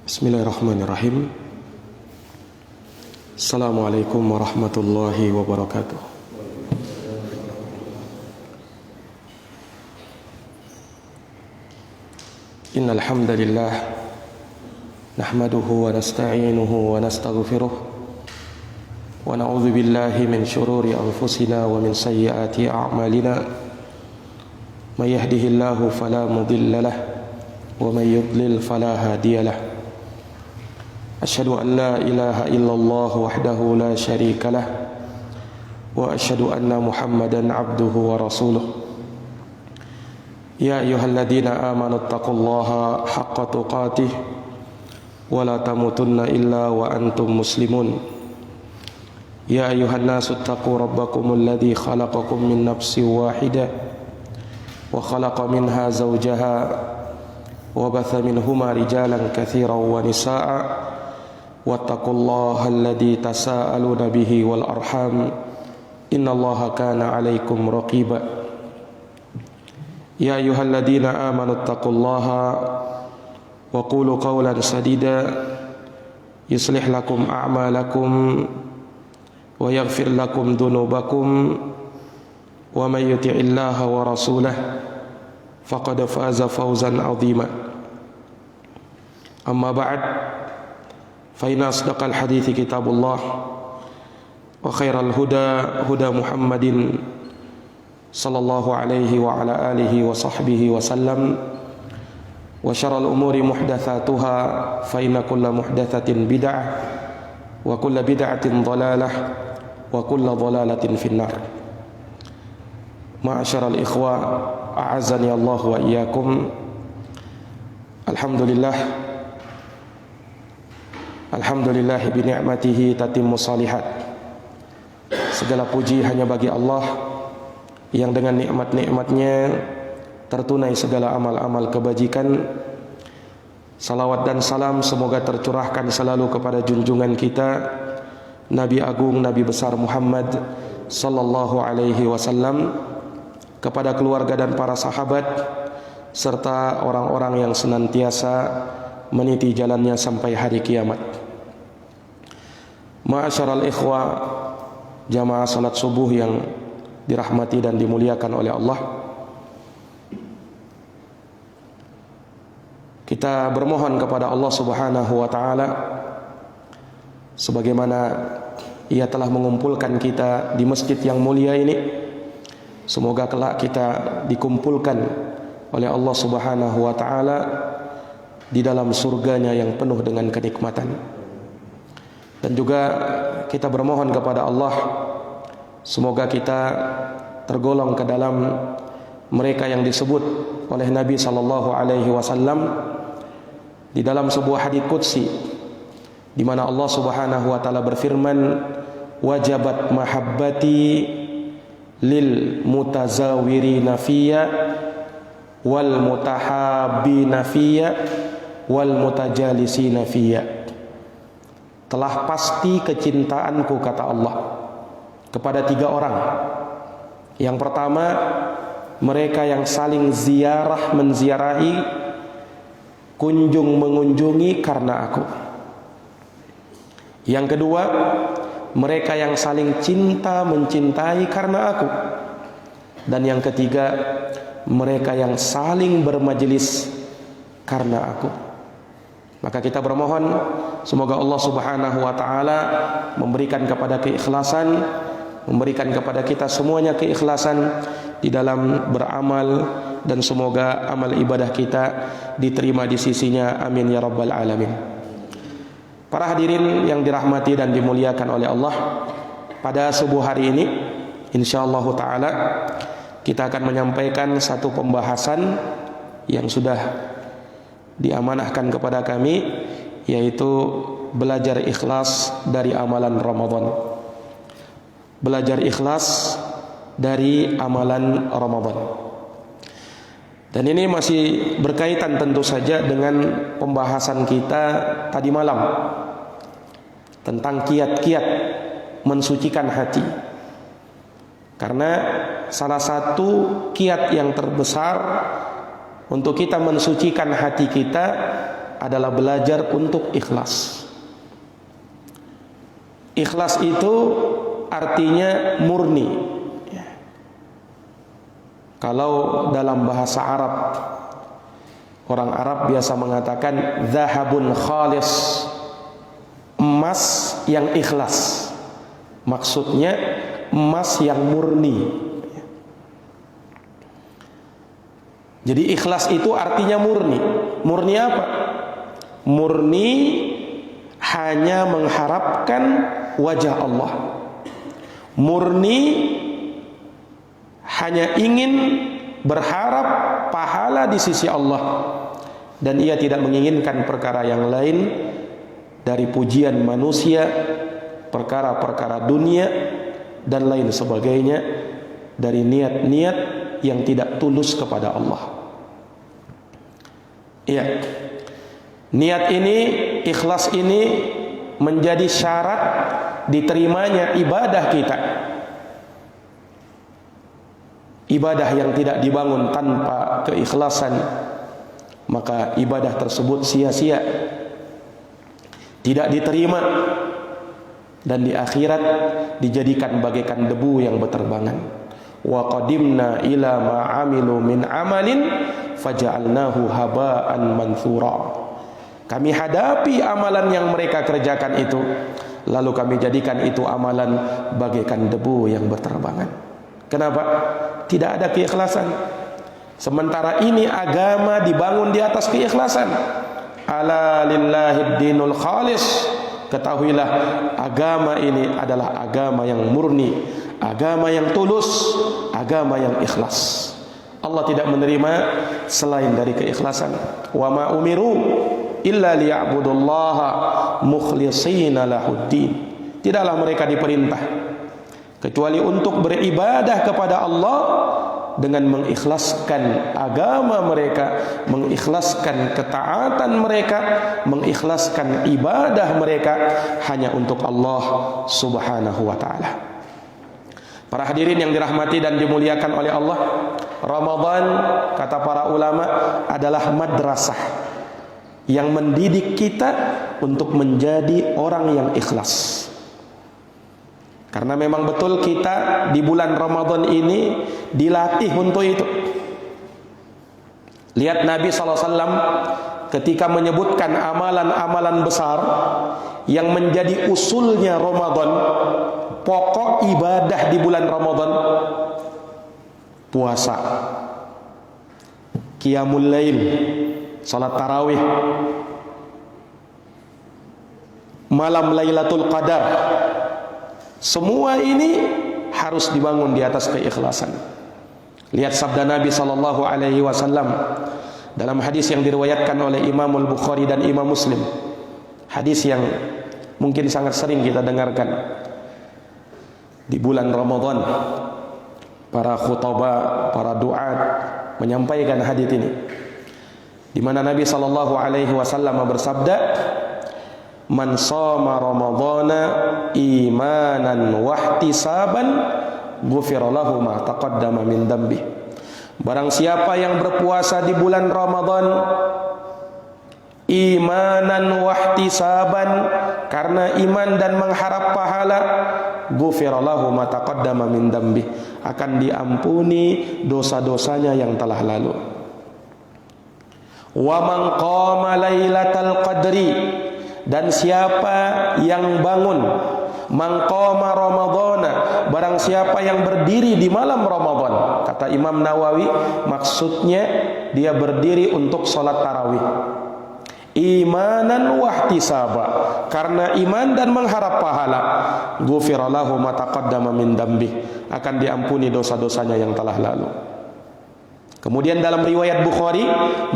Bismillahirrahmanirrahim. Assalamualaikum warahmatullahi wabarakatuh. Innal hamdalillah nahmaduhu wa nasta'inuhu wa nastaghfiruh wa na'udzu billahi min shururi anfusina wa min sayyiati a'malina. May yahdihillahu fala mudilla lahu wa may yudlil fala hadiya lahu. Asyhadu an la ilaha illallah wahdahu la syarika lah wa asyhadu anna Muhammadan abduhu wa rasuluh. Ya ayyuhalladzina amanu taqullaha haqqa tuqatih wa la tamutunna illa wa antum muslimun. Ya ayyuhan nasu taqu rabbakumul ladzi khalaqakum min nafsin wahidah wa khalaqa minha zawjaha wa batha minhuma rijalan katsiran wa nisaa'a wattaqullaha alladzi tasaaluna bihi wal arham innallaha kana 'alaikum raqiba. Ya ayyuhalladzina amanu taqullaha wa qulu qawlan sadida yuslih lakum a'malakum wa yaghfir lakum dhunubakum wa may yuti'illaha wa rasulahu faqad faza fawzan 'azima. Amma ba'd, فإن أصدق الحديث كتاب الله وخير الهدى هدى محمد صلى الله عليه وعلى آله وصحبه وسلم وشر الأمور محدثاتها فإن كل محدثة بدعة وكل بدعة ضلالة وكل ضلالة في النار. معاشر الإخوة أعزني الله وإياكم. Alhamdulillah, alhamdulillah bi ni'matihi tatimmu shalihat. Segala puji hanya bagi Allah yang dengan nikmat-nikmatnya tertunai segala amal-amal kebajikan. Salawat dan salam semoga tercurahkan selalu kepada junjungan kita Nabi Agung, Nabi besar Muhammad sallallahu alaihi wasallam, kepada keluarga dan para sahabat serta orang-orang yang senantiasa meniti jalannya sampai hari kiamat. Ma'asyaral ikhwa, jamaah salat subuh yang dirahmati dan dimuliakan oleh Allah, kita bermohon kepada Allah Subhanahu wa taala sebagaimana Ia telah mengumpulkan kita di masjid yang mulia ini, semoga kelak kita dikumpulkan oleh Allah Subhanahu wa taala di dalam surganya yang penuh dengan kenikmatan. Dan juga kita bermohon kepada Allah semoga kita tergolong ke dalam mereka yang disebut oleh Nabi sallallahu alaihi wasallam di dalam sebuah hadits qudsi, di mana Allah Subhanahu wa taala berfirman, wajabat mahabbati lil mutazawirina fiyya wal mutahabbina fiyya wal mutajalisina fiyya. Telah pasti kecintaanku, kata Allah, kepada tiga orang. Yang pertama, mereka yang saling ziarah menziarahi, kunjung mengunjungi karena aku. Yang kedua, mereka yang saling cinta mencintai karena aku. Dan yang ketiga, mereka yang saling bermajelis karena aku. Maka kita bermohon semoga Allah Subhanahu wa taala memberikan kepada keikhlasan, memberikan kepada kita semuanya keikhlasan di dalam beramal, dan semoga amal ibadah kita diterima di sisinya. Amin ya rabbal alamin. Para hadirin yang dirahmati dan dimuliakan oleh Allah, pada subuh hari ini insyaallah taala kita akan menyampaikan satu pembahasan yang sudah diamanahkan kepada kami, yaitu belajar ikhlas dari amalan Ramadan. Belajar ikhlas dari amalan Ramadan. Dan ini masih berkaitan tentu saja dengan pembahasan kita tadi malam tentang kiat-kiat mensucikan hati. Karena salah satu kiat yang terbesar untuk kita mensucikan hati kita adalah belajar untuk ikhlas. Ikhlas itu artinya murni. Kalau dalam bahasa Arab, orang Arab biasa mengatakan zahabun khalis, emas yang ikhlas. Maksudnya emas yang murni. Jadi ikhlas itu artinya murni. Murni apa? Murni hanya mengharapkan wajah Allah. Murni hanya ingin berharap pahala di sisi Allah, dan ia tidak menginginkan perkara yang lain dari pujian manusia, perkara-perkara dunia dan lain sebagainya, dari niat-niat yang tidak tulus kepada Allah. Iya. Niat ini, ikhlas ini menjadi syarat diterimanya ibadah kita. Ibadah yang tidak dibangun tanpa keikhlasan, maka ibadah tersebut sia-sia, tidak diterima, dan di akhirat dijadikan bagaikan debu yang berterbangan. Wa qadimna ila ma amilu min amalin faja'alnahu haba'an manthura. Kami hadapi amalan yang mereka kerjakan itu, lalu kami jadikan itu amalan bagaikan debu yang berterbangan. Kenapa? Tidak ada keikhlasan. Sementara ini agama dibangun di atas keikhlasan. Ala lillahid dinul khalis. Ketahuilah, agama ini adalah agama yang murni, agama yang tulus, agama yang ikhlas. Allah tidak menerima selain dari keikhlasan. Wa ma umiru illa liya'budullaha mukhlishina lahuddin. Tidaklah mereka diperintah kecuali untuk beribadah kepada Allah dengan mengikhlaskan agama mereka, mengikhlaskan ketaatan mereka, mengikhlaskan ibadah mereka hanya untuk Allah Subhanahu wa ta'ala. Para hadirin yang dirahmati dan dimuliakan oleh Allah, Ramadan, kata para ulama, adalah madrasah yang mendidik kita untuk menjadi orang yang ikhlas. Karena memang betul kita di bulan Ramadan ini dilatih untuk itu. Lihat Nabi SAW ketika menyebutkan amalan-amalan besar yang menjadi usulnya Ramadan, pokok ibadah di bulan Ramadan: puasa, qiyamul lail, salat tarawih, malam Lailatul Qadar. Semua ini harus dibangun di atas keikhlasan. Lihat sabda Nabi sallallahu alaihi wasallam dalam hadis yang diriwayatkan oleh Imam Al-Bukhari dan Imam Muslim. Hadis yang mungkin sangat sering kita dengarkan di bulan Ramadan. Para khutbah, para duat menyampaikan hadis ini, di mana Nabi sallallahu alaihi wasallam bersabda, "Man shoma Ramadhana imanan wahtisaban ghufira lahu ma taqaddama min dambi." Barang siapa yang berpuasa di bulan Ramadan imanan wahtisaban, karena iman dan mengharap pahala, ghufira lahu ma taqaddama min dambi, akan diampuni dosa-dosanya yang telah lalu. Wa man qama lailatal qadri, dan siapa yang bangun, mangqama Ramadhana, barang siapa yang berdiri di malam Ramadan, kata Imam Nawawi, maksudnya dia berdiri untuk sholat tarawih, imanan wahtisaba, karena iman dan mengharap pahala, ghufira lahu ma taqaddama min dambi, akan diampuni dosa-dosanya yang telah lalu. Kemudian dalam riwayat Bukhari,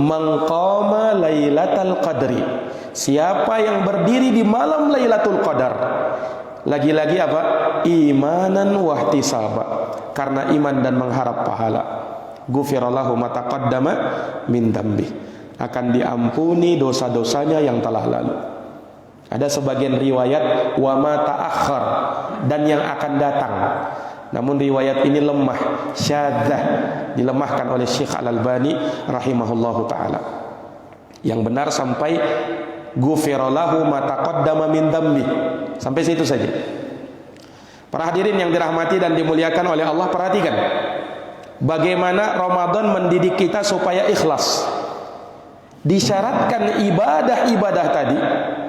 mangqama lailatal qadri, siapa yang berdiri di malam Lailatul Qadar, lagi-lagi apa? Imanan wahtisaba, karena iman dan mengharap pahala, ghufira lahu ma taqaddama min dambi, akan diampuni dosa-dosanya yang telah lalu. Ada sebagian riwayat wa ma ta'akhkhar, dan yang akan datang. Namun riwayat ini lemah, syadzah, dilemahkan oleh Syekh Al-Albani rahimahullahu taala. Yang benar sampai ghufira lahu ma taqaddama min dzambi. Sampai situ saja. Para hadirin yang dirahmati dan dimuliakan oleh Allah, perhatikan bagaimana Ramadan mendidik kita supaya ikhlas. Disyaratkan ibadah-ibadah tadi,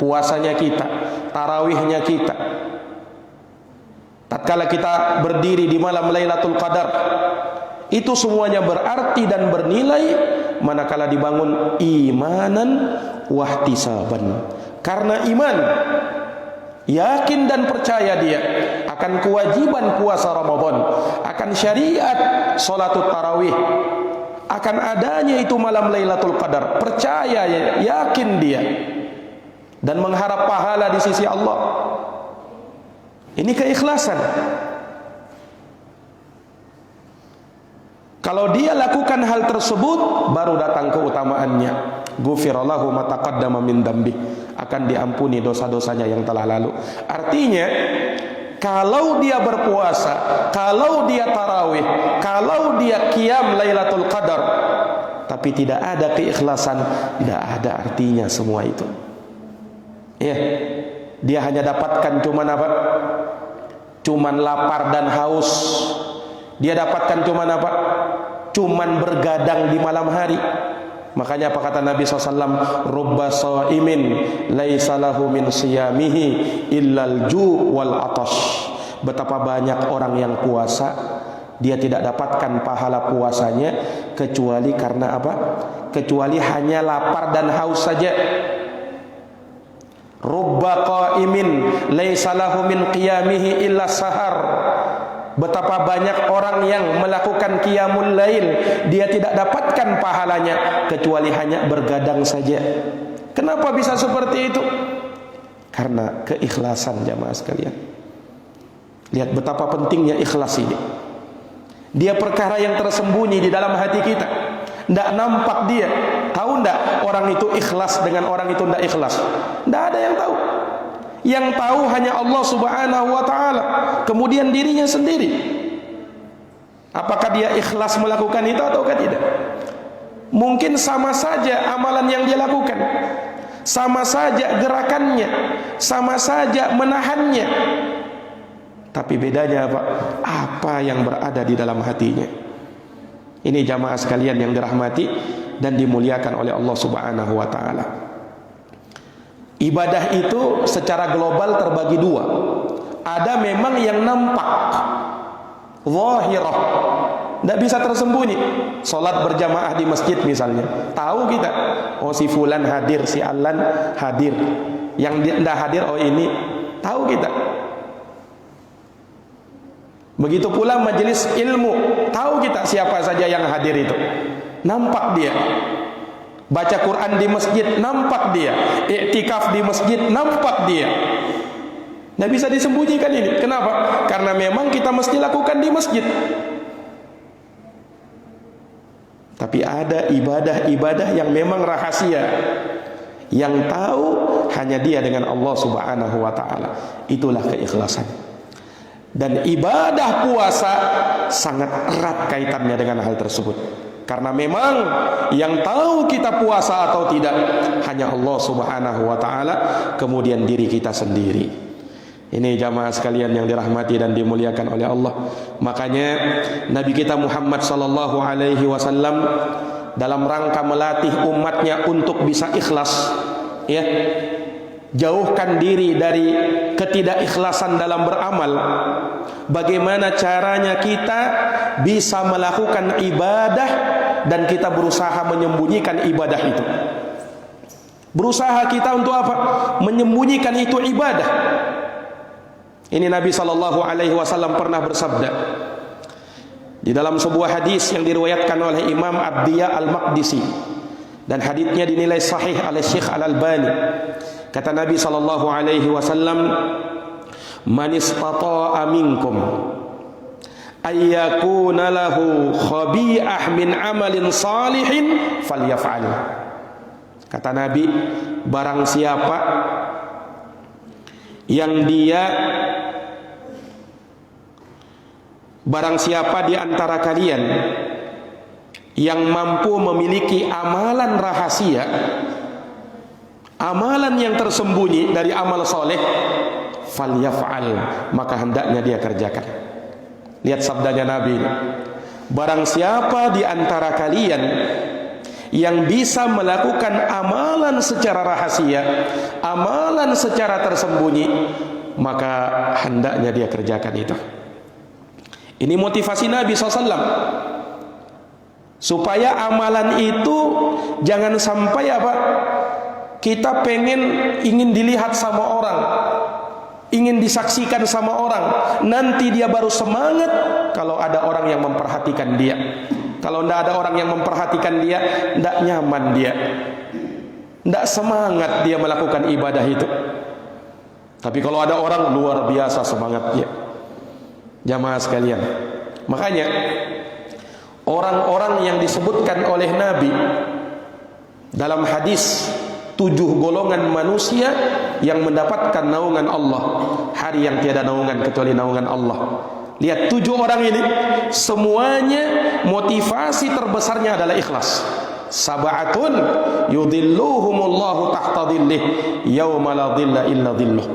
puasanya kita, tarawihnya kita, tatkala kita berdiri di malam Lailatul Qadar, itu semuanya berarti dan bernilai manakala dibangun imanan wahtisaban. Karena iman, yakin dan percaya dia akan kewajiban puasa Ramadan, akan syariat salatul tarawih, akan adanya itu malam Lailatul Qadar, percaya, yakin dia, dan mengharap pahala di sisi Allah. Ini keikhlasan. Kalau dia lakukan hal tersebut, baru datang keutamaannya. Ghufirallahu ma taqaddama min dzambi, akan diampuni dosa-dosanya yang telah lalu. Artinya, kalau dia berpuasa, kalau dia tarawih, kalau dia qiyam Lailatul Qadar, tapi tidak ada keikhlasan, tidak ada artinya semua itu. Ya, dia hanya dapatkan cuman apa? Cuman lapar dan haus. Dia dapatkan cuman apa? Cuman bergadang di malam hari. Makanya apa kata Nabi SAW? Rubba sha'imin laisa lahu min siyamihi illal ju' wal atash. Betapa banyak orang yang puasa, dia tidak dapatkan pahala puasanya kecuali karena apa? Kecuali hanya lapar dan haus saja. Rubba qa'imin laisa lahu min qiyamihi illa sahar. Betapa banyak orang yang melakukan qiyamul lail, dia tidak dapatkan pahalanya kecuali hanya bergadang saja. Kenapa bisa seperti itu? Karena keikhlasan, jamaah sekalian. Lihat betapa pentingnya ikhlas ini. Dia perkara yang tersembunyi di dalam hati kita, tidak nampak dia. Tahu tidak orang itu ikhlas dengan orang itu tidak ikhlas? Tidak ada yang tahu. Yang tahu hanya Allah Subhanahu wa ta'ala, kemudian dirinya sendiri. Apakah dia ikhlas melakukan itu ataukah tidak? Mungkin sama saja amalan yang dia lakukan, sama saja gerakannya, sama saja menahannya, tapi bedanya apa? Apa yang berada di dalam hatinya. Ini jamaah sekalian yang dirahmati dan dimuliakan oleh Allah Subhanahu wa ta'ala. Ibadah itu secara global terbagi dua. Ada memang yang nampak, zahirah, tidak bisa tersembunyi. Salat berjamaah di masjid misalnya, tahu kita, oh si fulan hadir, si alan hadir. Yang tidak hadir, oh ini, tahu kita. Begitu pula majelis ilmu, tahu kita siapa saja yang hadir itu, nampak dia. Baca Quran di masjid, nampak dia. Iktikaf di masjid, nampak dia. Tidak bisa disembunyikan ini. Kenapa? Karena memang kita mesti lakukan di masjid. Tapi ada ibadah-ibadah yang memang rahasia, yang tahu hanya dia dengan Allah Subhanahu wa ta'ala. Itulah keikhlasan. Dan ibadah puasa sangat erat kaitannya dengan hal tersebut. Karena memang yang tahu kita puasa atau tidak hanya Allah Subhanahu wa ta'ala, kemudian diri kita sendiri. Ini jamaah sekalian yang dirahmati dan dimuliakan oleh Allah. Makanya Nabi kita Muhammad sallallahu alaihi wasallam dalam rangka melatih umatnya untuk bisa ikhlas, ya, jauhkan diri dari ketidakikhlasan dalam beramal. Bagaimana caranya kita bisa melakukan ibadah dan kita berusaha menyembunyikan ibadah itu. Berusaha kita untuk apa? Menyembunyikan itu ibadah. Ini Nabi SAW pernah bersabda di dalam sebuah hadis yang diriwayatkan oleh Imam Abdiyah Al-Maqdisi, dan hadisnya dinilai sahih oleh Syekh Al-Albani. Kata Nabi SAW, man istata'a minkum ayyakuna lahu khabi'ah min amalin salihin falyaf'al. Kata Nabi, barang siapa di antara kalian yang mampu memiliki amalan rahasia, amalan yang tersembunyi dari amal soleh, falyaf'al, maka hendaknya dia kerjakan. Lihat sabdanya Nabi, barang siapa di antara kalian yang bisa melakukan amalan secara rahasia, amalan secara tersembunyi, maka hendaknya dia kerjakan itu. Ini motivasi Nabi SAW, supaya amalan itu jangan sampai kita ingin dilihat sama orang, ingin disaksikan sama orang, nanti dia baru semangat kalau ada orang yang memperhatikan dia. Kalau tidak ada orang yang memperhatikan dia, tidak nyaman dia, tidak semangat dia melakukan ibadah itu. Tapi kalau ada orang, luar biasa semangat dia. Jamaah sekalian, makanya orang-orang yang disebutkan oleh Nabi dalam hadis 7 golongan manusia yang mendapatkan naungan Allah, hari yang tiada naungan kecuali naungan Allah. Lihat 7 orang ini, semuanya motivasi terbesarnya adalah ikhlas. Sab'atun yudhilluhumullahu tahta dhillih yauma la dhilla illa dhilluh.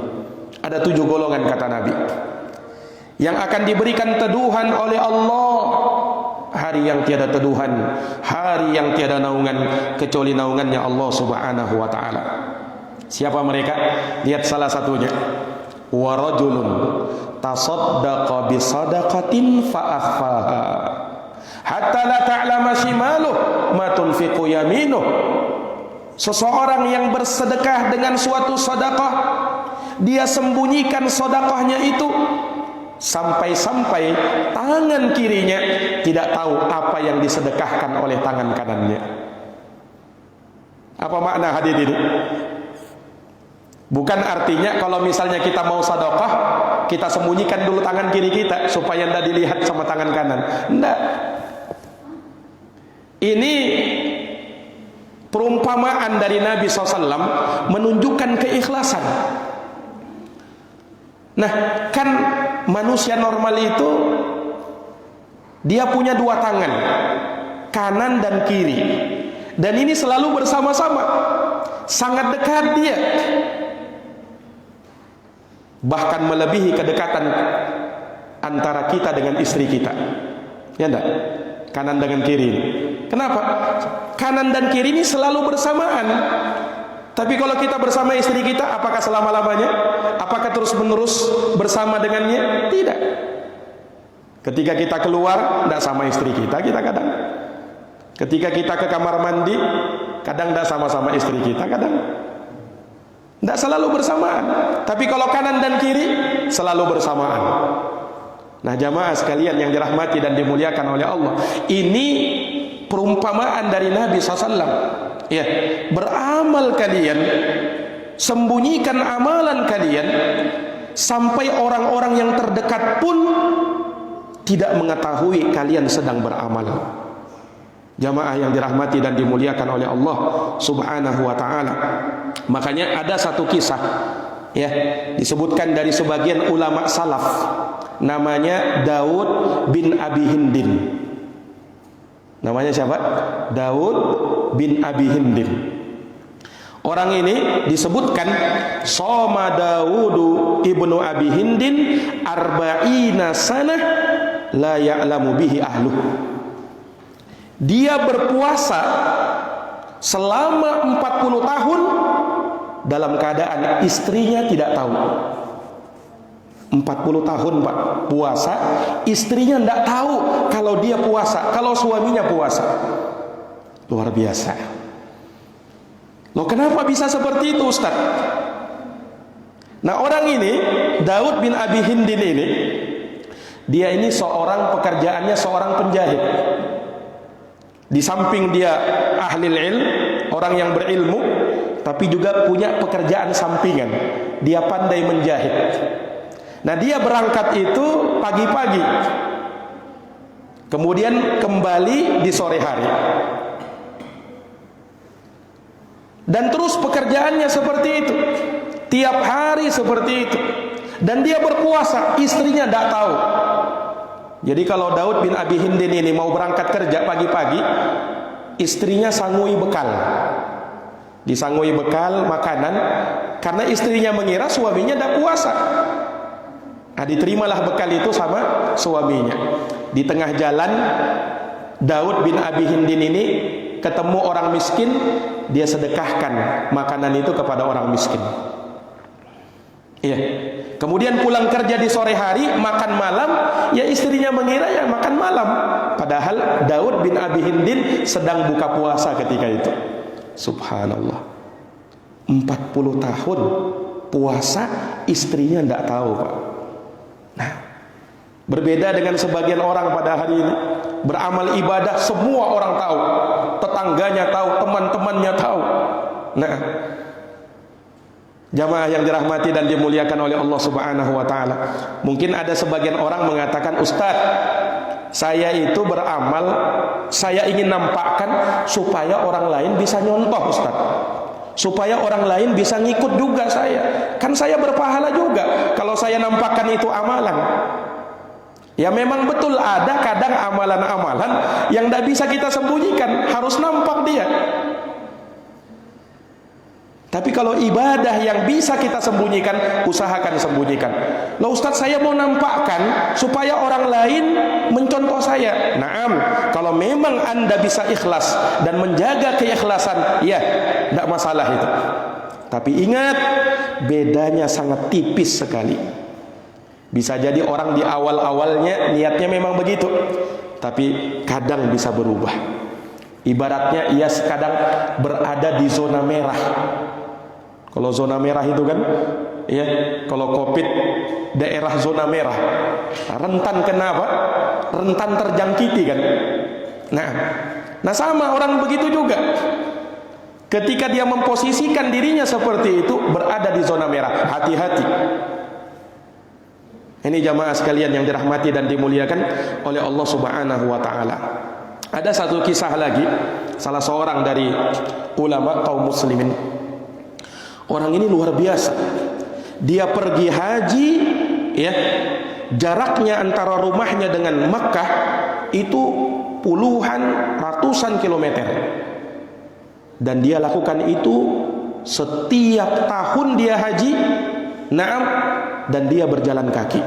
Ada 7 golongan kata Nabi yang akan diberikan teduhan oleh Allah, hari yang tiada teduhan, hari yang tiada naungan kecuali naungannya Allah Subhanahu wa taala. Siapa mereka? Lihat salah satunya. Wa rajulun tasaddaqa bi sadaqatin fa akhfaha hatta la ta'lama shimaluh ma tunfiqu yaminuh. Seseorang yang bersedekah dengan suatu sedekah, dia sembunyikan sedekahnya itu sampai-sampai tangan kirinya tidak tahu apa yang disedekahkan oleh tangan kanannya. Apa makna hadis ini? Bukan artinya kalau misalnya kita mau sedekah, kita sembunyikan dulu tangan kiri kita supaya tidak dilihat sama tangan kanan. Tidak. Ini perumpamaan dari Nabi SAW menunjukkan keikhlasan. Nah, kan manusia normal itu dia punya 2 tangan, kanan dan kiri, dan ini selalu bersama-sama, sangat dekat dia, bahkan melebihi kedekatan antara kita dengan istri kita, ya enggak? Kanan dengan kiri. Kenapa? Kanan dan kiri ini selalu bersamaan. Tapi kalau kita bersama istri kita, apakah selama-lamanya? Apakah terus-menerus bersama dengannya? Tidak. Ketika kita keluar, tidak sama istri kita kadang. Ketika kita ke kamar mandi, kadang tidak sama-sama istri kita kadang. Tidak selalu bersamaan. Tapi kalau kanan dan kiri, selalu bersamaan. Nah, jamaah sekalian yang dirahmati dan dimuliakan oleh Allah, ini perumpamaan dari Nabi SAW. Ya, beramal kalian, sembunyikan amalan kalian, sampai orang-orang yang terdekat pun tidak mengetahui kalian sedang beramal. Jamaah yang dirahmati dan dimuliakan oleh Allah Subhanahu wa taala. Makanya ada satu kisah, ya, disebutkan dari sebagian ulama salaf, namanya Daud bin Abi Hindin. Namanya siapa? Daud bin Abi Hindin. Orang ini disebutkan Soma Daudu ibnu Abi Hindin arba'ina sanah la ya'lamu bihi ahluh. Dia berpuasa selama 40 tahun dalam keadaan istrinya tidak tahu. 40 tahun Pak puasa, istrinya tidak tahu kalau dia puasa, kalau suaminya puasa. Luar biasa. Loh, kenapa bisa seperti itu, Ustaz? Nah, orang ini, Daud bin Abi Hindin ini, dia ini pekerjaannya seorang penjahit. Di samping dia ahli ilmu, orang yang berilmu, tapi juga punya pekerjaan sampingan. Dia pandai menjahit. Nah, dia berangkat itu pagi-pagi, kemudian kembali di sore hari, dan terus pekerjaannya seperti itu, tiap hari seperti itu. Dan dia berpuasa, istrinya tidak tahu. Jadi kalau Daud bin Abi Hindin ini mau berangkat kerja pagi-pagi, istrinya sangui bekal. disangui bekal makanan, karena istrinya mengira suaminya tidak puasa. Nah, diterimalah bekal itu sama suaminya. Di tengah jalan, Daud bin Abi Hindin ini ketemu orang miskin, dia sedekahkan makanan itu kepada orang miskin. Iya. Kemudian pulang kerja di sore hari, makan malam, ya istrinya mengira ya makan malam. Padahal Daud bin Abi Hindin sedang buka puasa ketika itu. Subhanallah. 40 tahun puasa, istrinya tidak tahu, Pak. Nah, berbeda dengan sebagian orang pada hari ini. Beramal ibadah semua orang tahu, tetangganya tahu, teman-temannya tahu. Nah, jamaah yang dirahmati dan dimuliakan oleh Allah Subhanahu wa taala. Mungkin ada sebagian orang mengatakan, "Ustaz, saya itu beramal, saya ingin nampakkan supaya orang lain bisa nyontoh, Ustaz. Supaya orang lain bisa ngikut juga saya. Kan saya berpahala juga kalau saya nampakkan itu amalan." Ya memang betul ada kadang amalan-amalan yang tidak bisa kita sembunyikan, harus nampak dia. Tapi kalau ibadah yang bisa kita sembunyikan, usahakan sembunyikan. Loh Ustaz, saya mau nampakkan supaya orang lain mencontoh saya. Naam, kalau memang Anda bisa ikhlas dan menjaga keikhlasan, ya tidak masalah itu. Tapi ingat, bedanya sangat tipis sekali. Bisa jadi orang di awal-awalnya niatnya memang begitu, tapi kadang bisa berubah. Ibaratnya ia kadang berada di zona merah. Kalau zona merah itu kan, ya, kalau Covid daerah zona merah, rentan kenapa? Rentan terjangkiti kan. Nah sama orang begitu juga. Ketika dia memposisikan dirinya seperti itu, berada di zona merah, hati-hati. Ini jamaah sekalian yang dirahmati dan dimuliakan oleh Allah Subhanahu wa taala. Ada satu kisah lagi, salah seorang dari ulama kaum muslimin. Orang ini luar biasa. Dia pergi haji, ya. Jaraknya antara rumahnya dengan Makkah itu puluhan, ratusan kilometer. Dan dia lakukan itu setiap tahun dia haji. Naam, dan dia berjalan kaki.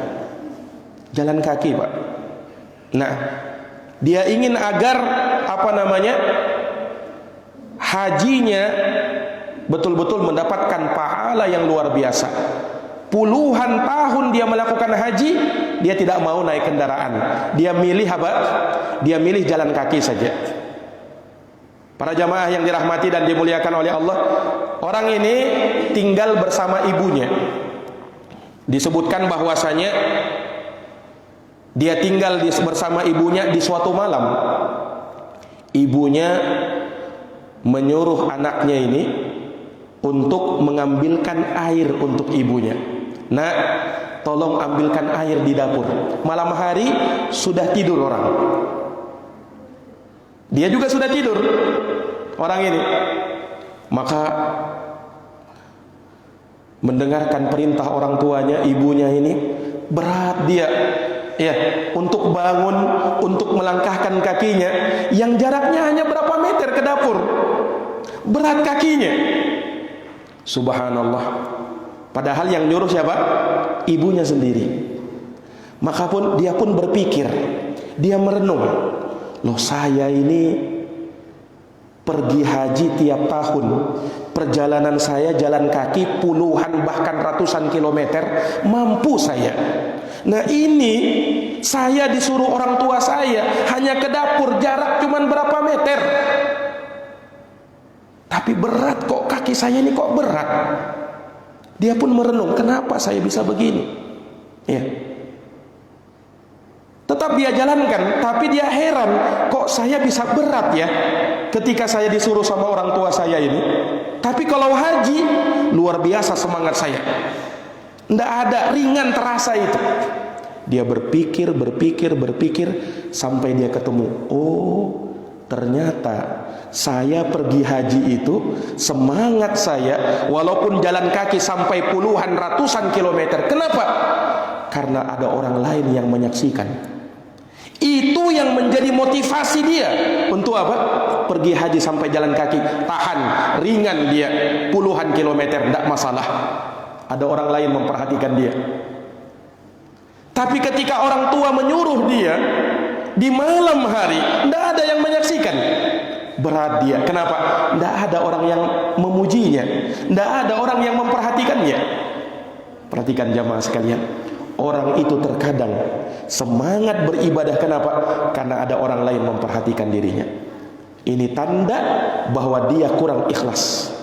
Jalan kaki, Pak. Nah, dia ingin agar hajinya betul-betul mendapatkan pahala yang luar biasa. Puluhan tahun dia melakukan haji, dia tidak mau naik kendaraan. Dia milih apa? Dia milih jalan kaki saja. Para jamaah yang dirahmati dan dimuliakan oleh Allah, orang ini tinggal bersama ibunya. Disebutkan bahwasanya dia tinggal bersama ibunya di suatu malam. Ibunya menyuruh anaknya ini untuk mengambilkan air untuk ibunya. Nak, tolong ambilkan air di dapur. Malam hari sudah tidur orang. Dia juga sudah tidur, orang ini. Maka mendengarkan perintah orang tuanya, ibunya ini berat dia, ya, untuk bangun, untuk melangkahkan kakinya yang jaraknya hanya berapa meter ke dapur. Berat kakinya. Subhanallah. Padahal yang nyuruh siapa? Ibunya sendiri. Maka dia pun berpikir, dia merenung, loh saya ini pergi haji tiap tahun, perjalanan saya jalan kaki puluhan bahkan ratusan kilometer, mampu saya. Nah ini saya disuruh orang tua saya hanya ke dapur, jarak cuman berapa meter, tapi berat kok, kaki saya ini kok berat. Dia pun merenung, kenapa saya bisa begini, ya. Tetap dia jalankan, tapi dia heran, kok saya bisa berat ya ketika saya disuruh sama orang tua saya ini. Tapi kalau haji, luar biasa semangat saya. Tidak ada, ringan terasa itu. Dia berpikir sampai dia ketemu. Oh, ternyata saya pergi haji itu, semangat saya walaupun jalan kaki sampai puluhan ratusan kilometer. Kenapa? Karena ada orang lain yang menyaksikan. Itu yang menjadi motivasi dia untuk apa? Pergi haji sampai jalan kaki, tahan, ringan dia, puluhan kilometer, tidak masalah. Ada orang lain memperhatikan dia. Tapi ketika orang tua menyuruh dia di malam hari, tidak ada yang menyaksikan. Berat dia. Kenapa? Tidak ada orang yang memujinya, tidak ada orang yang memperhatikannya. Perhatikan jamaah sekalian, orang itu terkadang semangat beribadah. Kenapa? Karena ada orang lain memperhatikan dirinya. Ini tanda bahwa dia kurang ikhlas.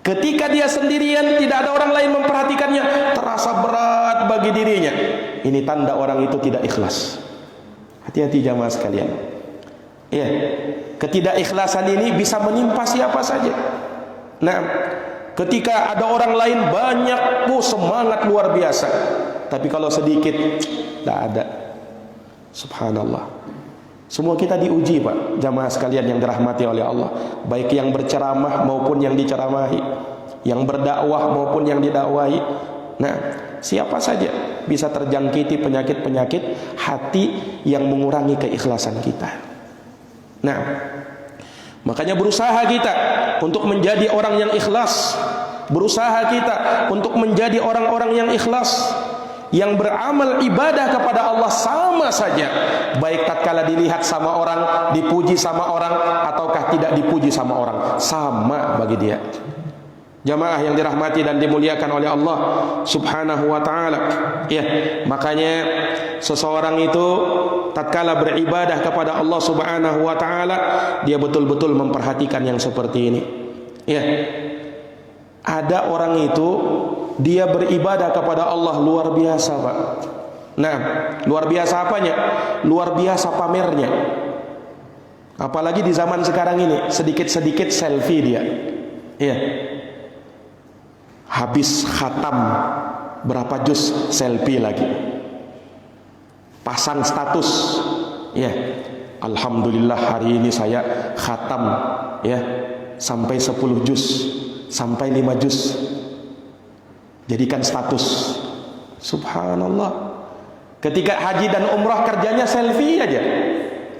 Ketika dia sendirian, tidak ada orang lain memperhatikannya, terasa berat bagi dirinya. Ini tanda orang itu tidak ikhlas. Hati-hati jamaah sekalian. Ya, ketidakikhlasan ini bisa menimpa siapa saja. Nah, ketika ada orang lain banyak, semangat luar biasa. Tapi kalau sedikit, tidak ada. Subhanallah. Semua kita diuji, Pak, jamaah sekalian yang dirahmati oleh Allah, baik yang berceramah maupun yang diceramahi, yang berdakwah maupun yang didakwahi. Nah, siapa saja bisa terjangkiti penyakit-penyakit hati yang mengurangi keikhlasan kita. Nah, makanya berusaha kita untuk menjadi orang yang ikhlas, berusaha kita untuk menjadi orang-orang yang ikhlas, yang beramal ibadah kepada Allah sama saja, baik tatkala dilihat sama orang, dipuji sama orang, ataukah tidak dipuji sama orang, sama bagi dia. Jamaah yang dirahmati dan dimuliakan oleh Allah Subhanahu wa ta'ala. Ya, makanya seseorang itu tatkala beribadah kepada Allah Subhanahu wa ta'ala, dia betul-betul memperhatikan yang seperti ini. Ya, ada orang itu dia beribadah kepada Allah luar biasa, Pak. Nah, luar biasa apanya? Luar biasa pamernya. Apalagi di zaman sekarang ini, sedikit-sedikit selfie dia. Iya. Habis khatam berapa juz, selfie lagi. Pasang status. Ya. Alhamdulillah hari ini saya khatam, ya, sampai 10 juz, sampai 5 juz. Jadikan status. Subhanallah. Ketika haji dan umrah kerjanya selfie aja.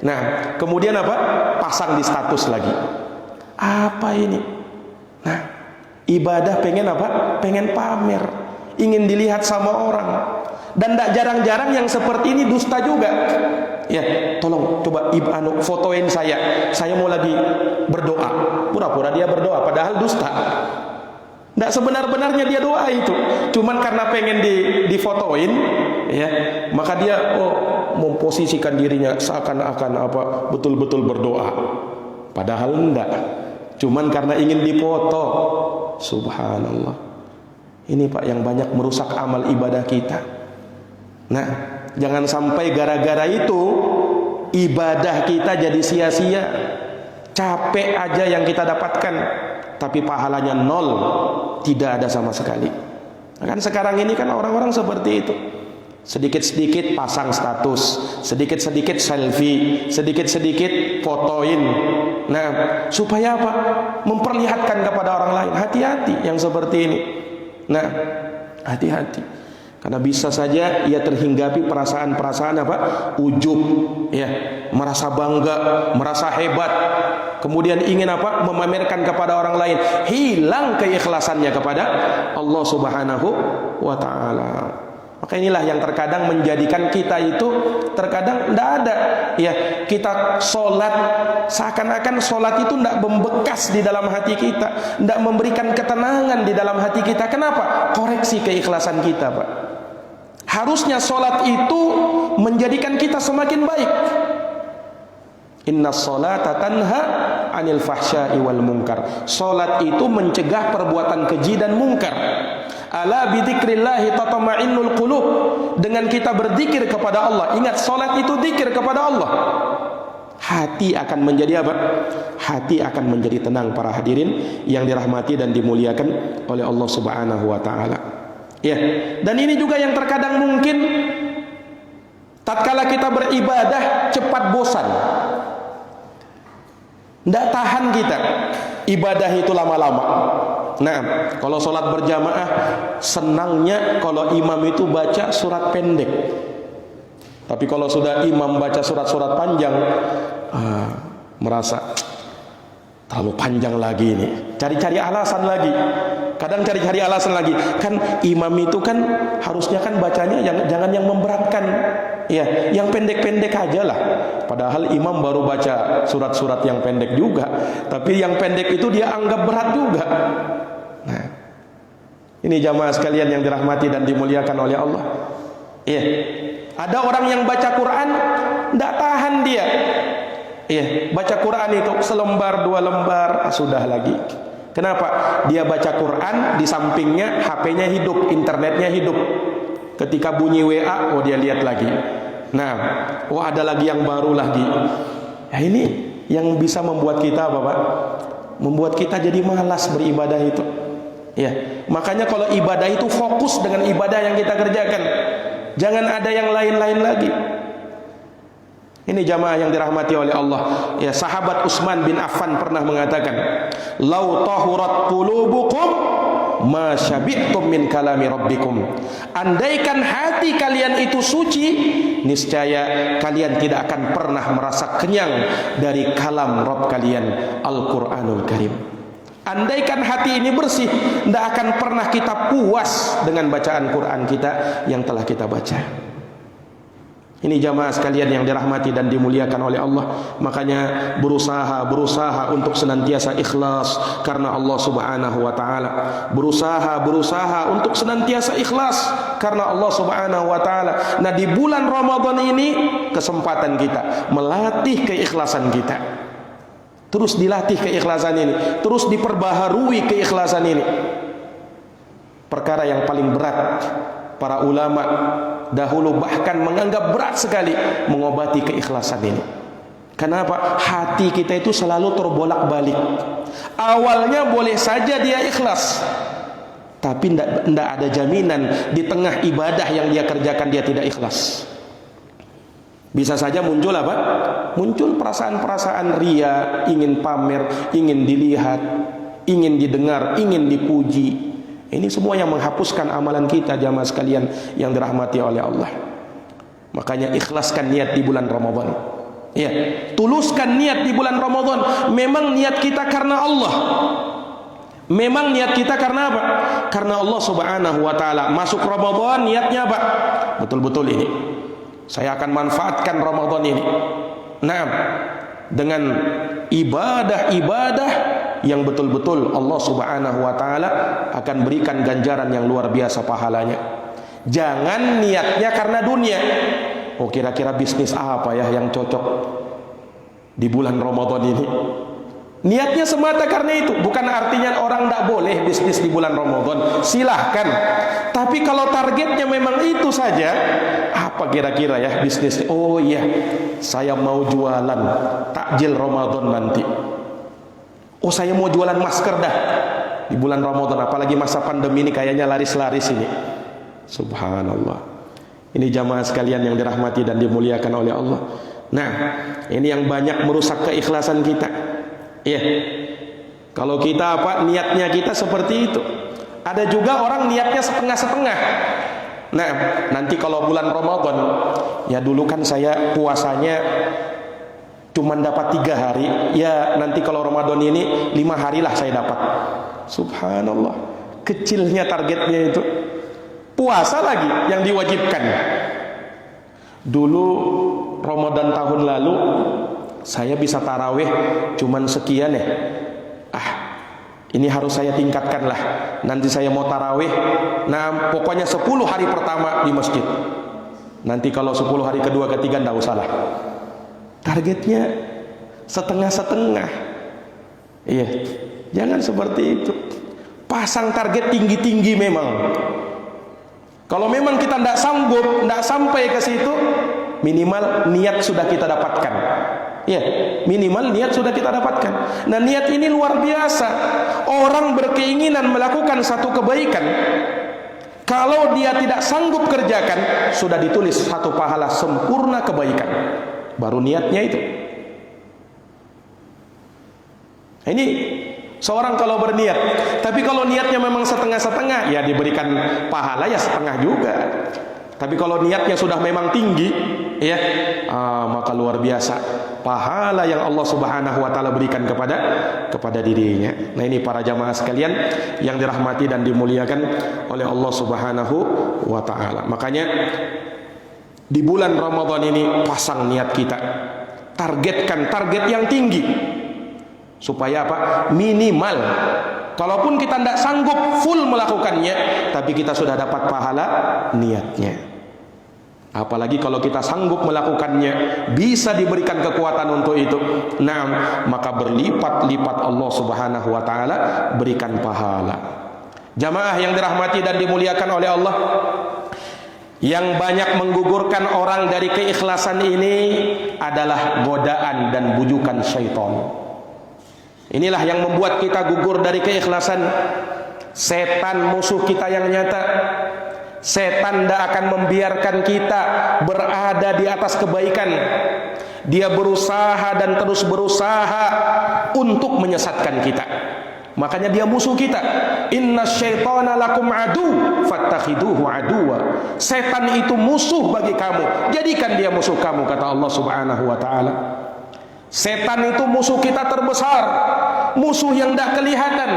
Nah, kemudian apa? Pasang di status lagi. Apa ini? Nah, ibadah pengen apa? Pengen pamer, ingin dilihat sama orang. Dan tidak jarang-jarang yang seperti ini dusta juga. Ya, tolong coba fotoin saya. Saya mau lagi berdoa. Pura-pura dia berdoa, padahal dusta. Tidak sebenar-benarnya dia doa itu, cuman karena pengen difotoin, ya, maka dia memposisikan dirinya seakan-akan apa betul-betul berdoa, padahal enggak, cuman karena ingin difoto. Subhanallah. Ini, Pak, yang banyak merusak amal ibadah kita. Nah, jangan sampai gara-gara itu ibadah kita jadi sia-sia. Capek aja yang kita dapatkan, tapi pahalanya nol, tidak ada sama sekali. Kan sekarang ini kan orang-orang seperti itu. Sedikit-sedikit pasang status, sedikit-sedikit selfie, sedikit-sedikit fotoin. Nah, supaya apa? Memperlihatkan kepada orang lain. Hati-hati yang seperti ini. Nah, hati-hati. Karena bisa saja ia terhinggapi perasaan-perasaan apa? Ujub, ya, merasa bangga, merasa hebat. Kemudian ingin apa? Memamerkan kepada orang lain. Hilang keikhlasannya kepada Allah Subhanahu wa ta'ala. Maka inilah yang terkadang menjadikan kita itu terkadang tidak ada, ya, kita sholat seakan-akan sholat itu tidak membekas di dalam hati kita, tidak memberikan ketenangan di dalam hati kita. Kenapa? Koreksi keikhlasan kita, Pak. Harusnya sholat itu menjadikan kita semakin baik. Inna sholata tanha anil fahsya'i wal munkar. Sholat itu mencegah perbuatan keji dan mungkar. Ala bidzikrillahi tatma'innul qulub. Dengan kita berzikir kepada Allah, ingat sholat itu zikir kepada Allah, hati akan menjadi apa? Hati akan menjadi tenang, para hadirin yang dirahmati dan dimuliakan oleh Allah Subhanahu wa ta'ala. Ya, dan ini juga yang terkadang mungkin tatkala kita beribadah cepat bosan. Tidak tahan kita ibadah itu lama-lama. Nah, kalau sholat berjamaah, senangnya kalau imam itu baca surat pendek. Tapi kalau sudah imam baca surat-surat panjang, merasa terlalu panjang lagi ini. Cari-cari alasan lagi. Kadang cari-cari alasan lagi. Kan imam itu kan harusnya kan bacanya jangan yang memberatkan. Ya, yang pendek-pendek aja lah. Padahal imam baru baca surat-surat yang pendek juga. Tapi yang pendek itu dia anggap berat juga. Nah, ini jamaah sekalian yang dirahmati dan dimuliakan oleh Allah. Iya. Ada orang yang baca Quran tidak tahan dia. Iya, baca Quran itu selembar dua lembar sudah lagi. Kenapa? Dia baca Quran di sampingnya HP-nya hidup, internetnya hidup. Ketika bunyi WA, oh dia lihat lagi. Nah, oh ada lagi yang baru lagi. Ya ini yang bisa membuat kita apa Pak? Membuat kita jadi malas beribadah itu. Ya, makanya kalau ibadah itu fokus dengan ibadah yang kita kerjakan. Jangan ada yang lain-lain lagi. Ini jamaah yang dirahmati oleh Allah. Ya, sahabat Utsman bin Affan pernah mengatakan, "Lau tahurat qulubukum ma syabi'tum min kalami rabbikum." Andaikan hati kalian itu suci, niscaya kalian tidak akan pernah merasa kenyang dari kalam Rabb kalian, Al-Qur'anul Karim. Andaikan hati ini bersih, tidak akan pernah kita puas dengan bacaan Quran kita yang telah kita baca. Ini jamaah sekalian yang dirahmati dan dimuliakan oleh Allah. Makanya berusaha untuk senantiasa ikhlas karena Allah Subhanahu wa taala. Berusaha untuk senantiasa ikhlas karena Allah Subhanahu wa taala. Nah, di bulan Ramadan ini kesempatan kita melatih keikhlasan kita. Terus dilatih keikhlasan ini, terus diperbaharui keikhlasan ini. Perkara yang paling berat, para ulama dahulu bahkan menganggap berat sekali mengobati keikhlasan ini. Kenapa? Hati kita itu selalu terbolak-balik. Awalnya boleh saja dia ikhlas, tapi tidak ada jaminan di tengah ibadah yang dia kerjakan dia tidak ikhlas. Bisa saja muncul apa? Muncul perasaan-perasaan ria, ingin pamer, ingin dilihat, ingin didengar, ingin dipuji. Ini semua yang menghapuskan amalan kita jamaah sekalian yang dirahmati oleh Allah. Makanya ikhlaskan niat di bulan Ramadan. Ya, tuluskan niat di bulan Ramadan. Memang niat kita karena Allah. Memang niat kita karena apa? Karena Allah Subhanahu wa taala. Masuk Ramadan niatnya apa? Betul-betul ini. Saya akan manfaatkan Ramadan ini. Nah, dengan ibadah-ibadah yang betul-betul Allah Subhanahu wa taala akan berikan ganjaran yang luar biasa pahalanya. Jangan niatnya karena dunia. Oh, kira-kira bisnis apa ya yang cocok di bulan Ramadan ini? Niatnya semata karena itu. Bukan artinya orang tidak boleh bisnis di bulan Ramadan. Silahkan. Tapi kalau targetnya memang itu saja, apa kira-kira ya bisnis? Oh iya, saya mau jualan takjil Ramadan nanti. Oh, saya mau jualan masker dah di bulan Ramadan. Apalagi masa pandemi ini kayaknya laris-laris ini. Subhanallah. Ini jamaah sekalian yang dirahmati dan dimuliakan oleh Allah. Nah, ini yang banyak merusak keikhlasan kita. Iya. Kalau kita apa niatnya kita seperti itu. Ada juga orang niatnya setengah-setengah. Nah, nanti kalau bulan Ramadan, ya dulu kan saya puasanya cuma dapat 3 hari. Ya nanti kalau Ramadan ini 5 hari lah saya dapat. Subhanallah. Kecilnya targetnya itu. Puasa lagi yang diwajibkan. Dulu Ramadan tahun lalu saya bisa tarawih cuman sekian ya. Ini harus saya tingkatkan lah. Nanti saya mau tarawih. Nah, pokoknya 10 hari pertama di masjid. Nanti kalau 10 hari kedua, ketiga tidak usah lah. Targetnya setengah-setengah. Iya, jangan seperti itu. Pasang target tinggi-tinggi memang. Kalau memang kita tidak sanggup, tidak sampai ke situ, minimal niat sudah kita dapatkan. Ya, minimal niat sudah kita dapatkan. Nah, niat ini luar biasa. Orang berkeinginan melakukan satu kebaikan, kalau dia tidak sanggup kerjakan, sudah ditulis satu pahala sempurna kebaikan. Baru niatnya itu. Ini seorang kalau berniat, tapi kalau niatnya memang setengah-setengah, ya diberikan pahala ya setengah juga. Tapi kalau niatnya sudah memang tinggi, ya, maka luar biasa pahala yang Allah Subhanahu wa taala berikan kepada dirinya. Nah, ini para jamaah sekalian yang dirahmati dan dimuliakan oleh Allah Subhanahu wa taala. Makanya di bulan Ramadan ini pasang niat kita, targetkan target yang tinggi supaya apa? Minimal, kalaupun kita tidak sanggup full melakukannya, tapi kita sudah dapat pahala niatnya. Apalagi kalau kita sanggup melakukannya, bisa diberikan kekuatan untuk itu. Nah, maka berlipat-lipat Allah Subhanahu wa taala berikan pahala. Jamaah yang dirahmati dan dimuliakan oleh Allah, yang banyak menggugurkan orang dari keikhlasan ini adalah godaan dan bujukan syaitan. Inilah yang membuat kita gugur dari keikhlasan. Setan musuh kita yang nyata. Setan tidak akan membiarkan kita berada di atas kebaikan. Dia berusaha dan terus berusaha untuk menyesatkan kita. Makanya dia musuh kita. Inna syaitana lakum adu fattakhiduhu aduwa. Setan itu musuh bagi kamu, jadikan dia musuh kamu, kata Allah Subhanahu wa taala. Setan itu musuh kita terbesar, musuh yang tidak kelihatan.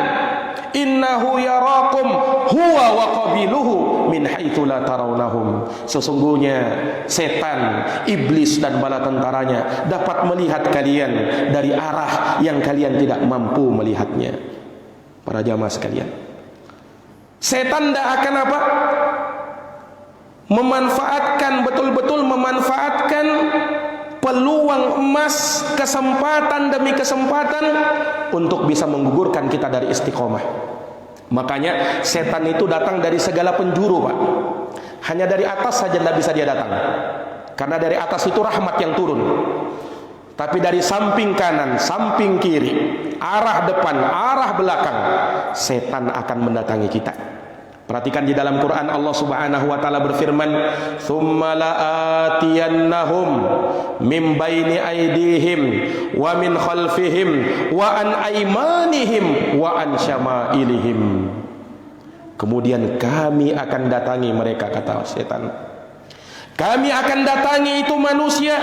Innahu yarakum huwa wa qabiluhu min haitsu la tarawnahum. Sesungguhnya setan, iblis dan bala tentaranya dapat melihat kalian dari arah yang kalian tidak mampu melihatnya. Para jamaah sekalian, setan tidak akan apa? Memanfaatkan, betul-betul memanfaatkan peluang emas, kesempatan demi kesempatan untuk bisa menggugurkan kita dari istiqomah. Makanya setan itu datang dari segala penjuru, Pak. Hanya dari atas saja tidak bisa dia datang, karena dari atas itu rahmat yang turun. Tapi dari samping kanan, samping kiri, arah depan, arah belakang, setan akan mendatangi kita. Perhatikan di dalam Quran, Allah Subhanahu wa taala berfirman, "Tsumma la'atiyannahum min baini aydihim wa min khalfihim wa an aymanihim wa an syama'ilihim." Kemudian kami akan datangi mereka, kata setan. Kami akan datangi itu manusia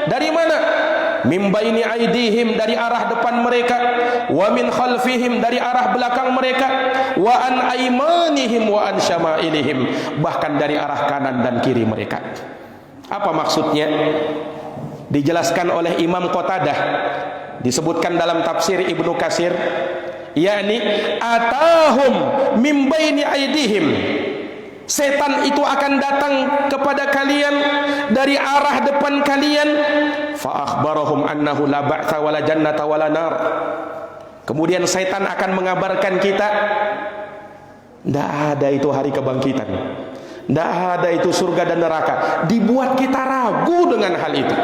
dari mana? Min baini aydihim, dari arah depan mereka, wa min khalfihim, dari arah belakang mereka, wa an aymanihim wa an syama'ilihim, bahkan dari arah kanan dan kiri mereka. Apa maksudnya? Dijelaskan oleh Imam Qatadah, disebutkan dalam tafsir Ibnu Katsir, yakni atahum min baini aydihim. Setan itu akan datang kepada kalian dari arah depan kalian. Fa akhbarahum annahu la ba'tsa wala jannata wala nar. Kemudian setan akan mengabarkan kita, tidak ada itu hari kebangkitan, tidak ada itu surga dan neraka. Dibuat kita ragu dengan hal itu.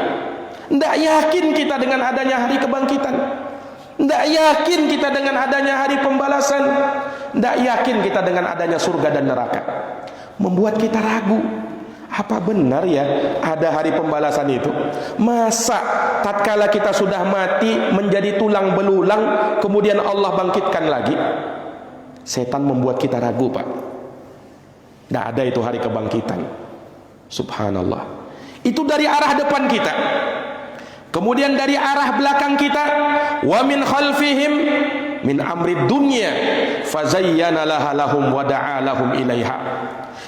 Tidak yakin kita dengan adanya hari kebangkitan, tidak yakin kita dengan adanya hari pembalasan, tidak yakin kita dengan adanya surga dan neraka. Membuat kita ragu, apa benar ya ada hari pembalasan itu? Masa tatkala kita sudah mati menjadi tulang belulang, kemudian Allah bangkitkan lagi? Setan membuat kita ragu, Pak. Tidak ada itu hari kebangkitan. Subhanallah. Itu dari arah depan kita. Kemudian dari arah belakang kita, wa min khalfihim min amri dunya fazayyana laha lahum wa da'a lahum ilaiha.